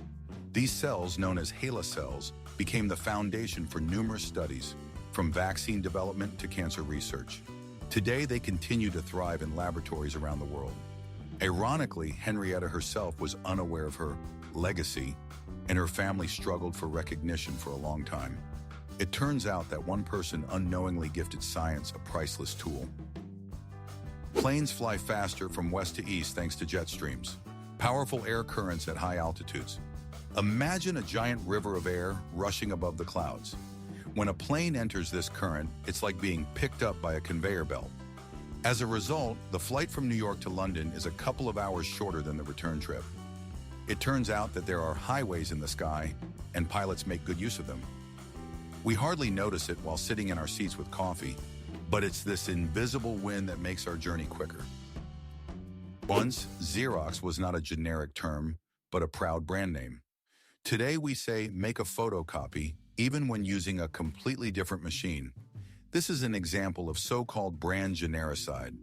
These cells, known as HeLa cells, became the foundation for numerous studies, from vaccine development to cancer research. Today, they continue to thrive in laboratories around the world. Ironically, Henrietta herself was unaware of her legacy, and her family struggled for recognition for a long time. It turns out that one person unknowingly gifted science a priceless tool. Planes fly faster from west to east thanks to jet streams, powerful air currents at high altitudes. Imagine a giant river of air rushing above the clouds. When a plane enters this current, it's like being picked up by a conveyor belt. As a result, the flight from New York to London is a couple of hours shorter than the return trip. It turns out that there are highways in the sky, and pilots make good use of them. We hardly notice it while sitting in our seats with coffee, but it's this invisible wind that makes our journey quicker. Once, Xerox was not a generic term, but a proud brand name. Today we say make a photocopy, even when using a completely different machine. This is an example of so-called brand genericide,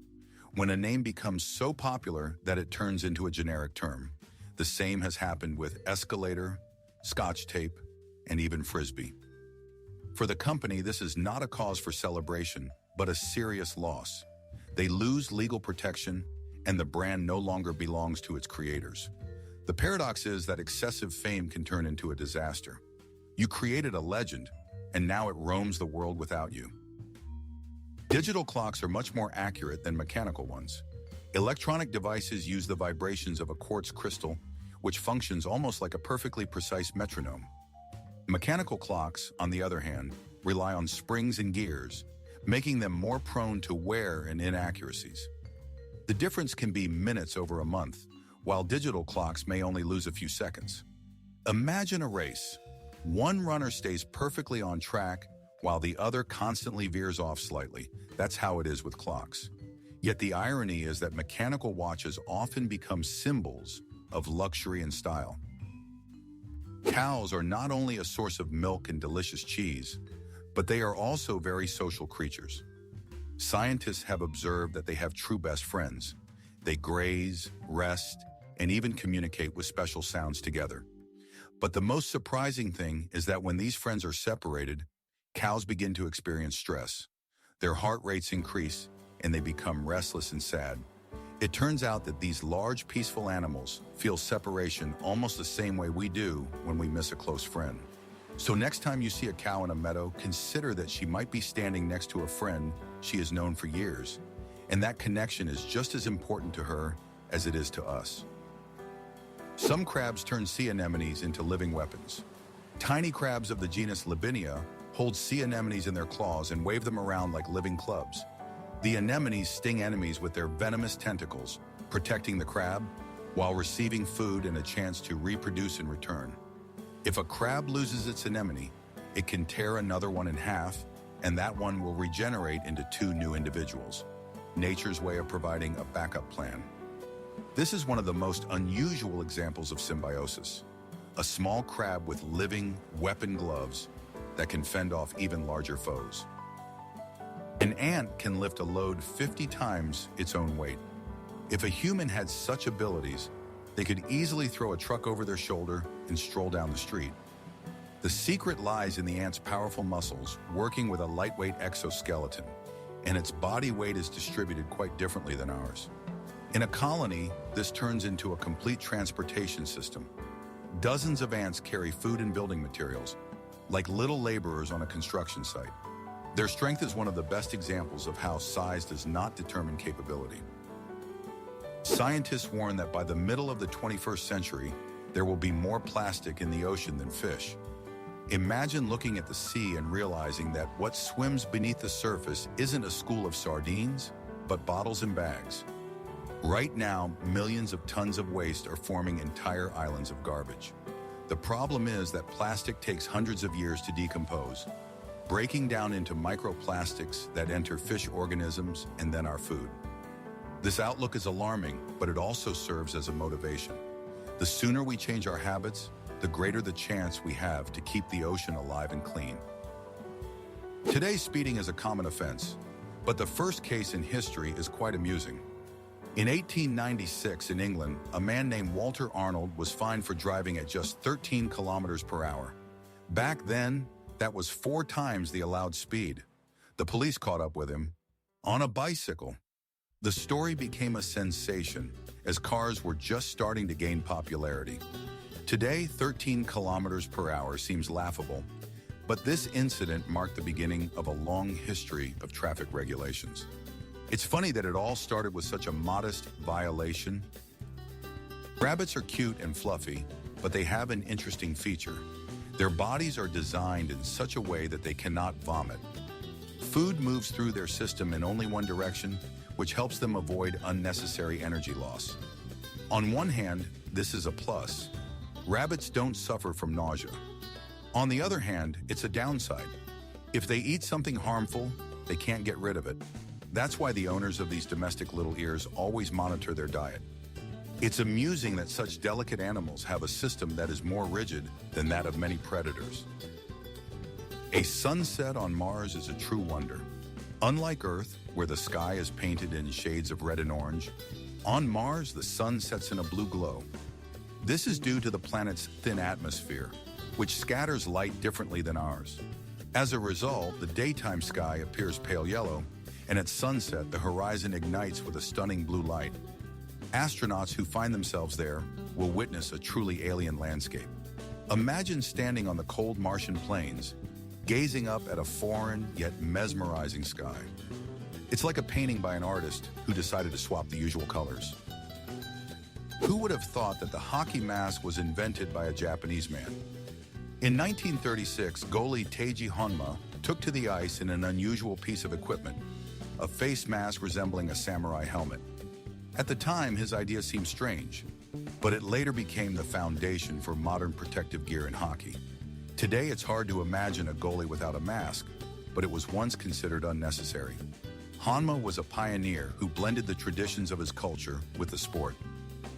when a name becomes so popular that it turns into a generic term. The same has happened with escalator, Scotch tape, and even Frisbee. For the company, this is not a cause for celebration, but a serious loss. They lose legal protection, and the brand no longer belongs to its creators. The paradox is that excessive fame can turn into a disaster. You created a legend, and now it roams the world without you. Digital clocks are much more accurate than mechanical ones. Electronic devices use the vibrations of a quartz crystal, which functions almost like a perfectly precise metronome. Mechanical clocks, on the other hand, rely on springs and gears, making them more prone to wear and inaccuracies. The difference can be minutes over a month, while digital clocks may only lose a few seconds. Imagine a race. One runner stays perfectly on track, while the other constantly veers off slightly. That's how it is with clocks. Yet the irony is that mechanical watches often become symbols of luxury and style. Cows are not only a source of milk and delicious cheese, but they are also very social creatures. Scientists have observed that they have true best friends. They graze, rest, and even communicate with special sounds together. But the most surprising thing is that when these friends are separated, cows begin to experience stress. Their heart rates increase, and they become restless and sad. It turns out that these large, peaceful animals feel separation almost the same way we do when we miss a close friend. So next time you see a cow in a meadow, consider that she might be standing next to a friend she has known for years, and that connection is just as important to her as it is to us. Some crabs turn sea anemones into living weapons. Tiny crabs of the genus Labinia hold sea anemones in their claws and wave them around like living clubs. The anemones sting enemies with their venomous tentacles, protecting the crab while receiving food and a chance to reproduce in return. If a crab loses its anemone, it can tear another one in half, and that one will regenerate into two new individuals. Nature's way of providing a backup plan. This is one of the most unusual examples of symbiosis. A small crab with living, weapon gloves that can fend off even larger foes. An ant can lift a load 50 times its own weight. If a human had such abilities, they could easily throw a truck over their shoulder and stroll down the street. The secret lies in the ant's powerful muscles working with a lightweight exoskeleton, and its body weight is distributed quite differently than ours. In a colony, this turns into a complete transportation system. Dozens of ants carry food and building materials, like little laborers on a construction site. Their strength is one of the best examples of how size does not determine capability. Scientists warn that by the middle of the 21st century, there will be more plastic in the ocean than fish. Imagine looking at the sea and realizing that what swims beneath the surface isn't a school of sardines, but bottles and bags. Right now, millions of tons of waste are forming entire islands of garbage. The problem is that plastic takes hundreds of years to decompose, breaking down into microplastics that enter fish organisms and then our food. This outlook is alarming, but it also serves as a motivation. The sooner we change our habits, the greater the chance we have to keep the ocean alive and clean. Today, speeding is a common offense, but the first case in history is quite amusing. In 1896 in England, a man named Walter Arnold was fined for driving at just 13 kilometers per hour. Back then, that was 4 times the allowed speed. The police caught up with him on a bicycle. The story became a sensation as cars were just starting to gain popularity. Today, 13 kilometers per hour seems laughable, but this incident marked the beginning of a long history of traffic regulations. It's funny that it all started with such a modest violation. Rabbits are cute and fluffy, but they have an interesting feature. Their bodies are designed in such a way that they cannot vomit. Food moves through their system in only one direction, which helps them avoid unnecessary energy loss. On one hand, this is a plus. Rabbits don't suffer from nausea. On the other hand, it's a downside. If they eat something harmful, they can't get rid of it. That's why the owners of these domestic little ears always monitor their diet. It's amusing that such delicate animals have a system that is more rigid than that of many predators. A sunset on Mars is a true wonder. Unlike Earth, where the sky is painted in shades of red and orange, on Mars the sun sets in a blue glow. This is due to the planet's thin atmosphere, which scatters light differently than ours. As a result, the daytime sky appears pale yellow, and at sunset the horizon ignites with a stunning blue light. Astronauts who find themselves there will witness a truly alien landscape. Imagine standing on the cold Martian plains, gazing up at a foreign yet mesmerizing sky. It's like a painting by an artist who decided to swap the usual colors. Who would have thought that the hockey mask was invented by a Japanese man? In 1936, goalie Teiji Honma took to the ice in an unusual piece of equipment, a face mask resembling a samurai helmet. At the time, his idea seemed strange, but it later became the foundation for modern protective gear in hockey. Today, it's hard to imagine a goalie without a mask, but it was once considered unnecessary. Honma was a pioneer who blended the traditions of his culture with the sport.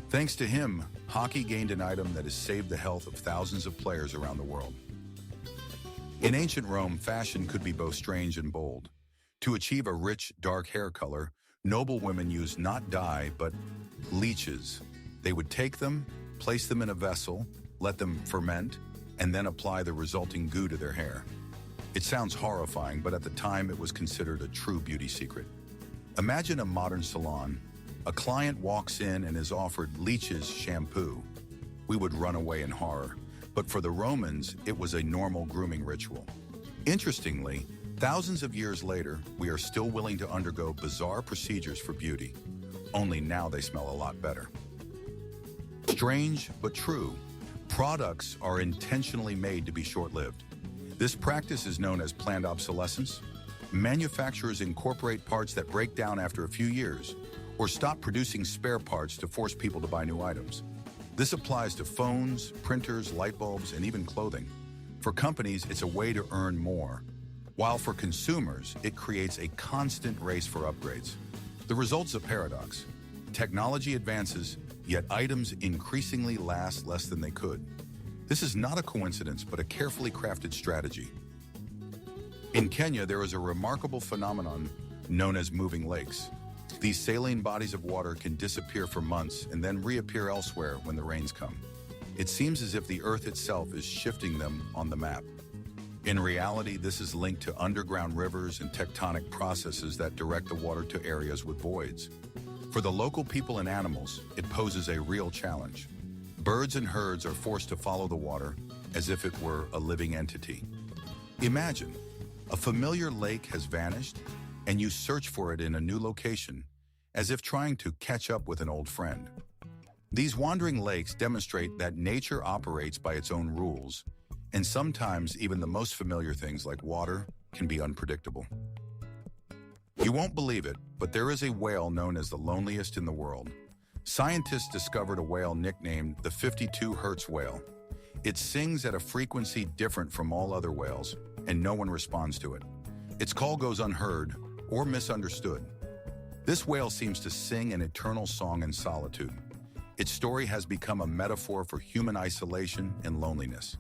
Thanks to him, hockey gained an item that has saved the health of thousands of players around the world. In ancient Rome, fashion could be both strange and bold. To achieve a rich, dark hair color, noble women used not dye, but leeches. They would take them, place them in a vessel, let them ferment, and then apply the resulting goo to their hair. It sounds horrifying, but at the time it was considered a true beauty secret. Imagine a modern salon. A client walks in and is offered leeches shampoo. We would run away in horror, but for the Romans, it was a normal grooming ritual. Interestingly, thousands of years later, we are still willing to undergo bizarre procedures for beauty, only now they smell a lot better. Strange but true, products are intentionally made to be short-lived. This practice is known as planned obsolescence. Manufacturers incorporate parts that break down after a few years, or stop producing spare parts to force people to buy new items. This applies to phones, printers, light bulbs, and even clothing. For companies, it's a way to earn more, while for consumers, it creates a constant race for upgrades. The result's a paradox. Technology advances, yet items increasingly last less than they could. This is not a coincidence, but a carefully crafted strategy. In Kenya, there is a remarkable phenomenon known as moving lakes. These saline bodies of water can disappear for months and then reappear elsewhere when the rains come. It seems as if the earth itself is shifting them on the map. In reality, this is linked to underground rivers and tectonic processes that direct the water to areas with voids. For the local people and animals, it poses a real challenge. Birds and herds are forced to follow the water as if it were a living entity. Imagine, a familiar lake has vanished, and you search for it in a new location, as if trying to catch up with an old friend. These wandering lakes demonstrate that nature operates by its own rules, and sometimes even the most familiar things like water can be unpredictable. You won't believe it, but there is a whale known as the loneliest in the world. Scientists discovered a whale nicknamed the 52 Hertz whale. It sings at a frequency different from all other whales, and no one responds to it. Its call goes unheard or misunderstood. This whale seems to sing an eternal song in solitude. Its story has become a metaphor for human isolation and loneliness.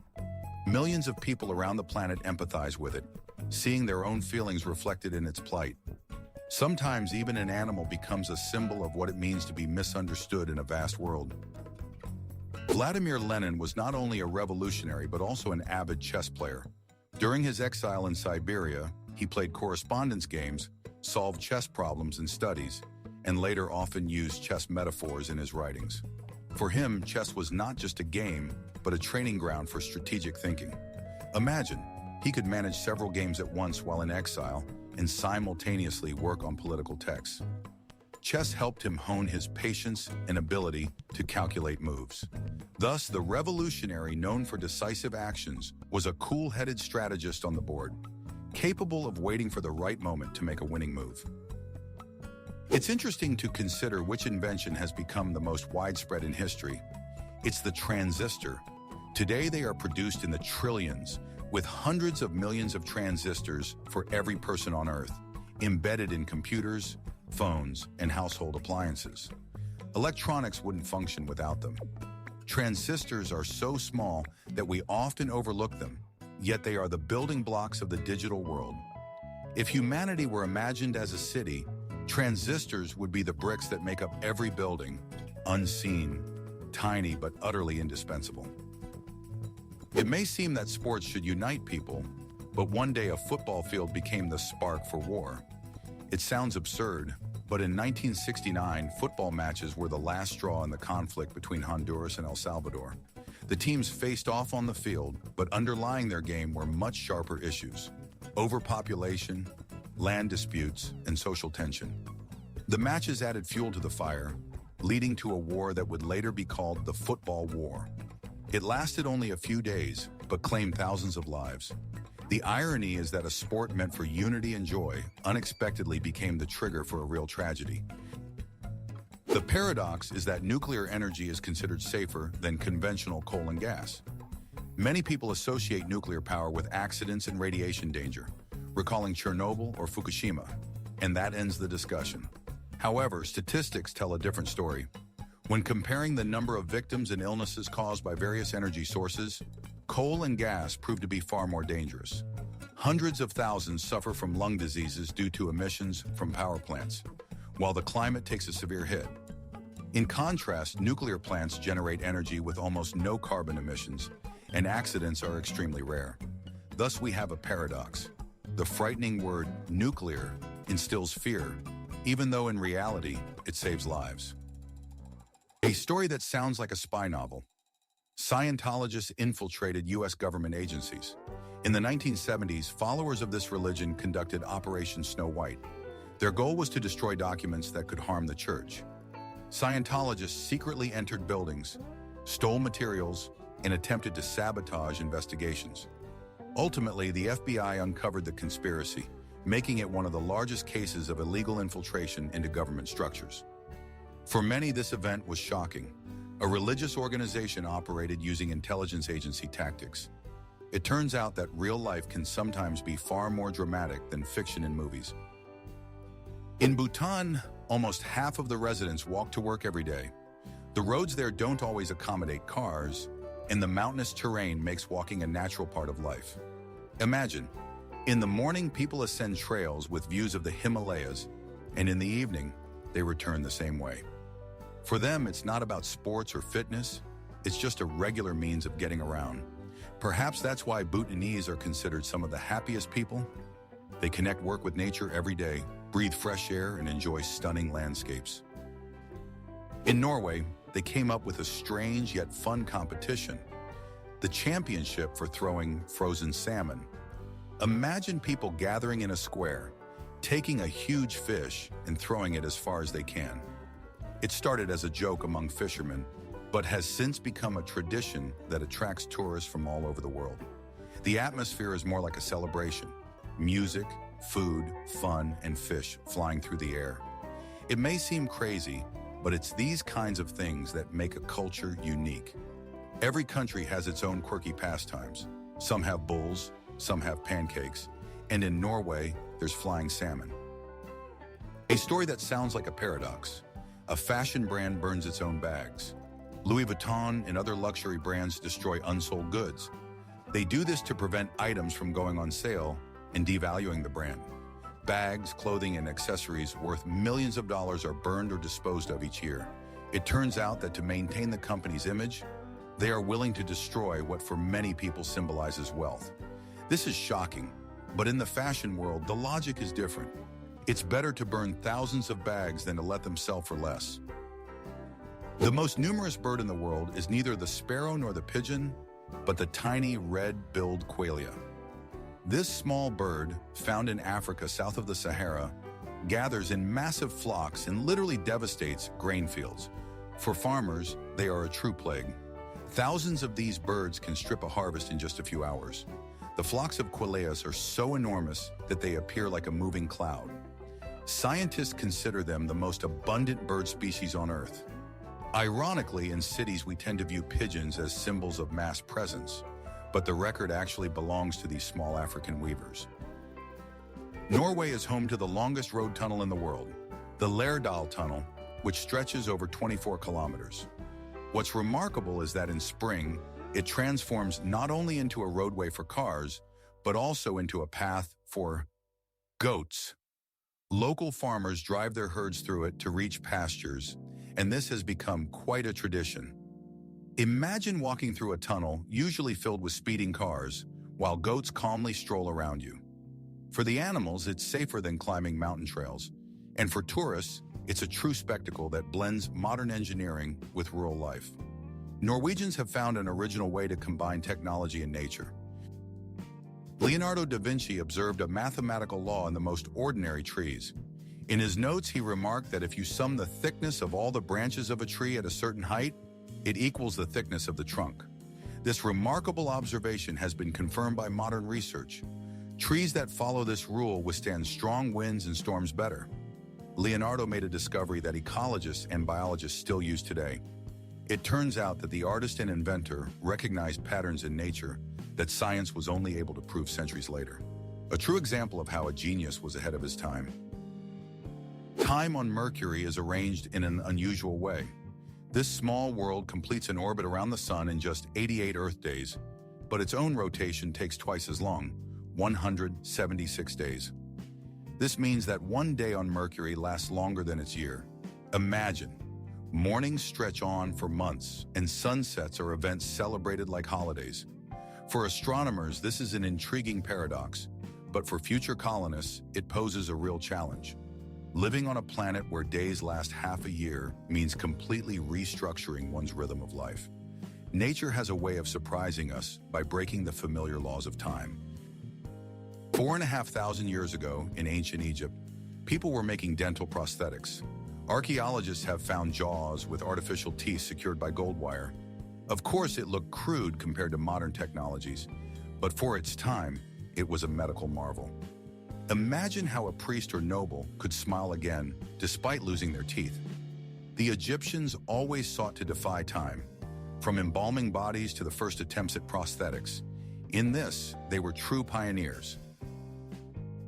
Millions of people around the planet empathize with it, seeing their own feelings reflected in its plight. Sometimes even an animal becomes a symbol of what it means to be misunderstood in a vast world. Vladimir Lenin was not only a revolutionary but also an avid chess player. During his exile in Siberia, he played correspondence games, solved chess problems in studies, and later often used chess metaphors in his writings. For him, chess was not just a game, but a training ground for strategic thinking. Imagine, he could manage several games at once while in exile and simultaneously work on political texts. Chess helped him hone his patience and ability to calculate moves. Thus, the revolutionary known for decisive actions was a cool-headed strategist on the board, capable of waiting for the right moment to make a winning move. It's interesting to consider which invention has become the most widespread in history. It's the transistor. Today, they are produced in the trillions, with hundreds of millions of transistors for every person on Earth, embedded in computers, phones, and household appliances. Electronics wouldn't function without them. Transistors are so small that we often overlook them, yet they are the building blocks of the digital world. If humanity were imagined as a city, transistors would be the bricks that make up every building, unseen, tiny but utterly indispensable. It may seem that sports should unite people, but one day a football field became the spark for war. It sounds absurd, But in 1969, football matches were the last straw in the conflict between Honduras and El Salvador. The teams faced off on the field, but underlying their game were much sharper issues: overpopulation, land disputes, and social tension. The matches added fuel to the fire, leading to a war that would later be called the Football War. It lasted only a few days, but claimed thousands of lives. The irony is that a sport meant for unity and joy unexpectedly became the trigger for a real tragedy. The paradox is that nuclear energy is considered safer than conventional coal and gas. Many people associate nuclear power with accidents and radiation danger, recalling Chernobyl or Fukushima, and that ends the discussion. However, statistics tell a different story. When comparing the number of victims and illnesses caused by various energy sources, coal and gas prove to be far more dangerous. Hundreds of thousands suffer from lung diseases due to emissions from power plants, while the climate takes a severe hit. In contrast, nuclear plants generate energy with almost no carbon emissions, and accidents are extremely rare. Thus, we have a paradox. The frightening word nuclear instills fear, even though in reality, it saves lives. A story that sounds like a spy novel. Scientologists infiltrated U.S. government agencies. In the 1970s, followers of this religion conducted Operation Snow White. Their goal was to destroy documents that could harm the church. Scientologists secretly entered buildings, stole materials, and attempted to sabotage investigations. Ultimately, the FBI uncovered the conspiracy, making it one of the largest cases of illegal infiltration into government structures. For many, this event was shocking. A religious organization operated using intelligence agency tactics. It turns out that real life can sometimes be far more dramatic than fiction in movies. In Bhutan, almost half of the residents walk to work every day. The roads there don't always accommodate cars, and the mountainous terrain makes walking a natural part of life. Imagine, in the morning people ascend trails with views of the Himalayas, and in the evening, they return the same way. For them, it's not about sports or fitness, it's just a regular means of getting around. Perhaps that's why Bhutanese are considered some of the happiest people. They connect work with nature every day, breathe fresh air, and enjoy stunning landscapes. In Norway, they came up with a strange yet fun competition: the championship for throwing frozen salmon. Imagine people gathering in a square, taking a huge fish and throwing it as far as they can. It started as a joke among fishermen, but has since become a tradition that attracts tourists from all over the world. The atmosphere is more like a celebration: music, food, fun, and fish flying through the air. It may seem crazy, but it's these kinds of things that make a culture unique. Every country has its own quirky pastimes. Some have bulls, some have pancakes, and in Norway, there's flying salmon. A story that sounds like a paradox. A fashion brand burns its own bags. Louis Vuitton and other luxury brands destroy unsold goods. They do this to prevent items from going on sale and devaluing the brand. Bags, clothing, and accessories worth millions of dollars are burned or disposed of each year. It turns out that to maintain the company's image, they are willing to destroy what for many people symbolizes wealth. This is shocking, but in the fashion world, the logic is different. It's better to burn thousands of bags than to let them sell for less. The most numerous bird in the world is neither the sparrow nor the pigeon, but the tiny red-billed qualia. This small bird, found in Africa south of the Sahara, gathers in massive flocks and literally devastates grain fields. For farmers, they are a true plague. Thousands of these birds can strip a harvest in just a few hours. The flocks of quailias are so enormous that they appear like a moving cloud. Scientists consider them the most abundant bird species on Earth. Ironically, in cities we tend to view pigeons as symbols of mass presence, but the record actually belongs to these small African weavers. Norway is home to the longest road tunnel in the world, the Lærdal Tunnel, which stretches over 24 kilometers. What's remarkable is that in spring, it transforms not only into a roadway for cars, but also into a path for goats. Local farmers drive their herds through it to reach pastures, and this has become quite a tradition. Imagine walking through a tunnel usually filled with speeding cars, while goats calmly stroll around you. For the animals, it's safer than climbing mountain trails, And for tourists, it's a true spectacle that blends modern engineering with rural life. Norwegians have found an original way to combine technology and nature. Leonardo da Vinci observed a mathematical law in the most ordinary trees. In his notes, he remarked that if you sum the thickness of all the branches of a tree at a certain height, it equals the thickness of the trunk. This remarkable observation has been confirmed by modern research. Trees that follow this rule withstand strong winds and storms better. Leonardo made a discovery that ecologists and biologists still use today. It turns out that the artist and inventor recognized patterns in nature that science was only able to prove centuries later. A true example of how a genius was ahead of his time. Time on Mercury is arranged in an unusual way. This small world completes an orbit around the Sun in just 88 Earth days, but its own rotation takes twice as long, 176 days. This means that one day on Mercury lasts longer than its year. Imagine, mornings stretch on for months, and sunsets are events celebrated like holidays. For astronomers, this is an intriguing paradox, but for future colonists, it poses a real challenge. Living on a planet where days last half a year means completely restructuring one's rhythm of life. Nature has a way of surprising us by breaking the familiar laws of time. 4,500 years ago, in ancient Egypt, people were making dental prosthetics. Archaeologists have found jaws with artificial teeth secured by gold wire. Of course, it looked crude compared to modern technologies, but for its time, it was a medical marvel. Imagine how a priest or noble could smile again despite losing their teeth. The Egyptians always sought to defy time, from embalming bodies to the first attempts at prosthetics. In this, they were true pioneers.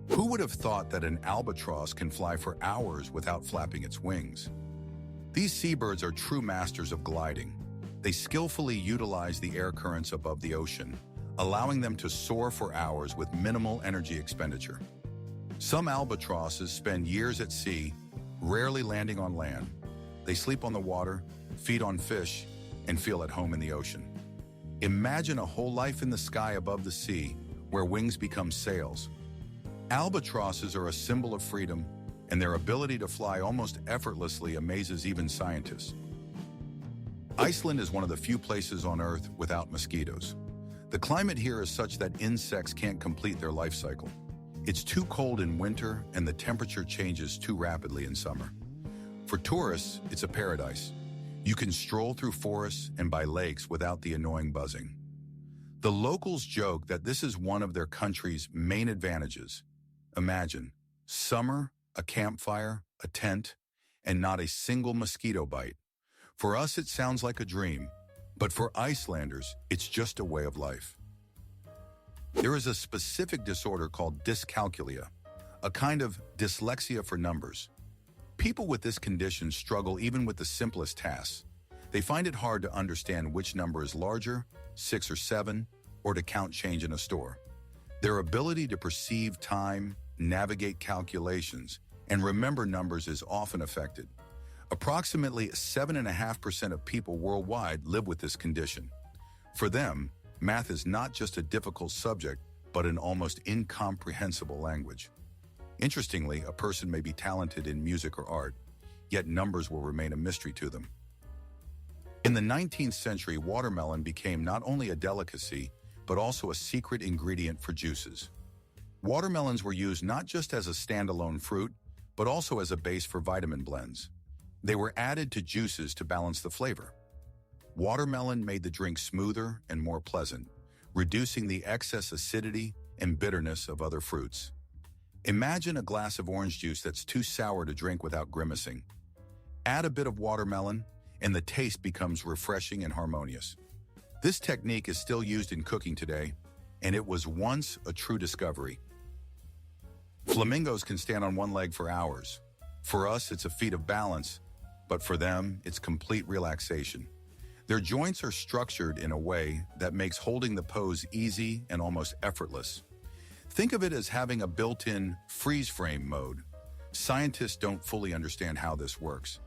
Who would have thought that an albatross can fly for hours without flapping its wings? These seabirds are true masters of gliding. They skillfully utilize the air currents above the ocean, allowing them to soar for hours with minimal energy expenditure. Some albatrosses spend years at sea, rarely landing on land. They sleep on the water, feed on fish, and feel at home in the ocean. Imagine a whole life in the sky above the sea, where wings become sails. Albatrosses are a symbol of freedom, and their ability to fly almost effortlessly amazes even scientists. Iceland is one of the few places on Earth without mosquitoes. The climate here is such that insects can't complete their life cycle. It's too cold in winter, and the temperature changes too rapidly in summer. For tourists, it's a paradise. You can stroll through forests and by lakes without the annoying buzzing. The locals joke that this is one of their country's main advantages. Imagine, summer, a campfire, a tent, and not a single mosquito bite. For us, it sounds like a dream, but for Icelanders, it's just a way of life. There is a specific disorder called dyscalculia, a kind of dyslexia for numbers. People with this condition struggle even with the simplest tasks. They find it hard to understand which number is larger, 6 or 7, or to count change in a store. Their ability to perceive time, navigate calculations, and remember numbers is often affected. Approximately 7.5% of people worldwide live with this condition. For them, math is not just a difficult subject, but an almost incomprehensible language. Interestingly, a person may be talented in music or art, yet numbers will remain a mystery to them. In the 19th century, watermelon became not only a delicacy, but also a secret ingredient for juices. Watermelons were used not just as a standalone fruit, but also as a base for vitamin blends. They were added to juices to balance the flavor. Watermelon made the drink smoother and more pleasant, reducing the excess acidity and bitterness of other fruits. Imagine a glass of orange juice that's too sour to drink without grimacing. Add a bit of watermelon, and the taste becomes refreshing and harmonious. This technique is still used in cooking today, and it was once a true discovery. Flamingos can stand on one leg for hours. For us, it's a feat of balance, but for them, it's complete relaxation. Their joints are structured in a way that makes holding the pose easy and almost effortless. Think of it as having a built-in freeze frame mode. Scientists don't fully understand how this works.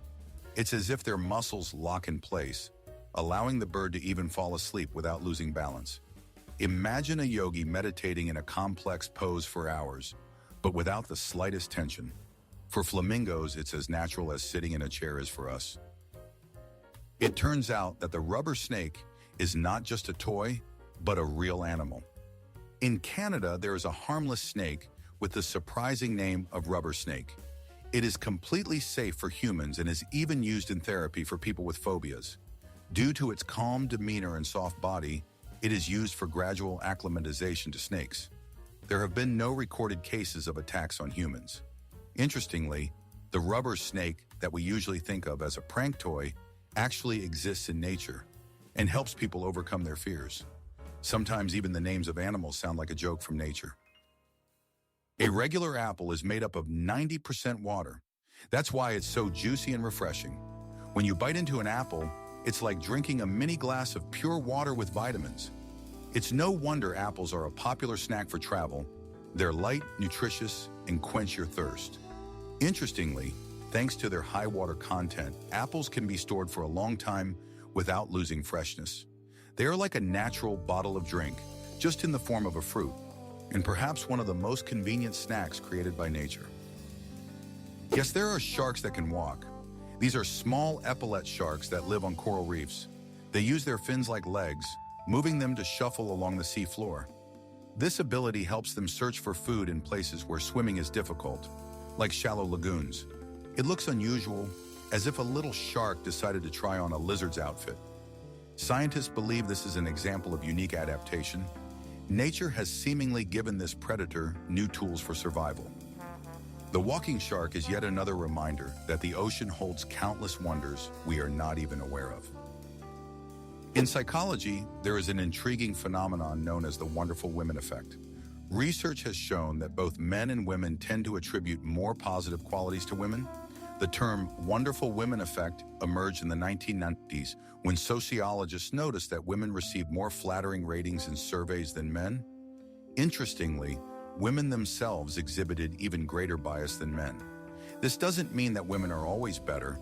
It's as if their muscles lock in place, allowing the bird to even fall asleep without losing balance. Imagine a yogi meditating in a complex pose for hours, but without the slightest tension. For flamingos, it's as natural as sitting in a chair is for us. It turns out that the rubber snake is not just a toy, but a real animal. In Canada, there is a harmless snake with the surprising name of rubber snake. It is completely safe for humans and is even used in therapy for people with phobias. Due to its calm demeanor and soft body, it is used for gradual acclimatization to snakes. There have been no recorded cases of attacks on humans. Interestingly, the rubber snake that we usually think of as a prank toy actually exists in nature and helps people overcome their fears. Sometimes even the names of animals sound like a joke from nature. A regular apple is made up of 90% water. That's why it's so juicy and refreshing. When you bite into an apple, it's like drinking a mini glass of pure water with vitamins. It's no wonder apples are a popular snack for travel. They're light, nutritious, and quench your thirst. Interestingly, thanks to their high water content, apples can be stored for a long time without losing freshness. They are like a natural bottle of drink, just in the form of a fruit, and perhaps one of the most convenient snacks created by nature. Yes, there are sharks that can walk. These are small epaulette sharks that live on coral reefs. They use their fins like legs, moving them to shuffle along the sea floor. This ability helps them search for food in places where swimming is difficult, like shallow lagoons. It looks unusual, as if a little shark decided to try on a lizard's outfit. Scientists believe this is an example of unique adaptation. Nature has seemingly given this predator new tools for survival. The walking shark is yet another reminder that the ocean holds countless wonders we are not even aware of. In psychology, there is an intriguing phenomenon known as the wonderful women effect. Research has shown that both men and women tend to attribute more positive qualities to women. The term wonderful women effect emerged in the 1990s when sociologists noticed that women received more flattering ratings in surveys than men. Interestingly, women themselves exhibited even greater bias than men. This doesn't mean that women are always better.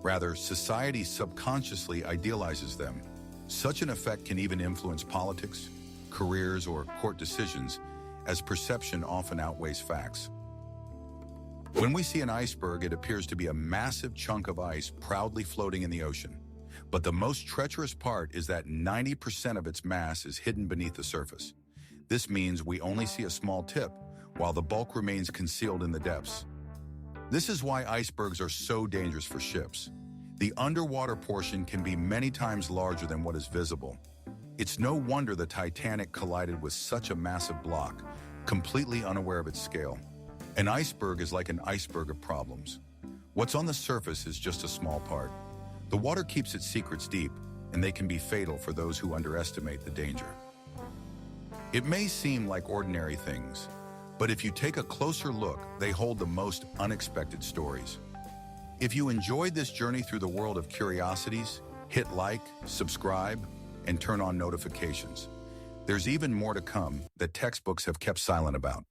Rather, society subconsciously idealizes them. Such an effect can even influence politics, careers, or court decisions, as perception often outweighs facts. When we see an iceberg, it appears to be a massive chunk of ice proudly floating in the ocean. But the most treacherous part is that 90% of its mass is hidden beneath the surface. This means we only see a small tip, while the bulk remains concealed in the depths. This is why icebergs are so dangerous for ships. The underwater portion can be many times larger than what is visible. It's no wonder the Titanic collided with such a massive block, completely unaware of its scale. An iceberg is like an iceberg of problems. What's on the surface is just a small part. The water keeps its secrets deep, and they can be fatal for those who underestimate the danger. It may seem like ordinary things, but if you take a closer look, they hold the most unexpected stories. If you enjoyed this journey through the world of curiosities, hit like, subscribe, and turn on notifications. There's even more to come that textbooks have kept silent about.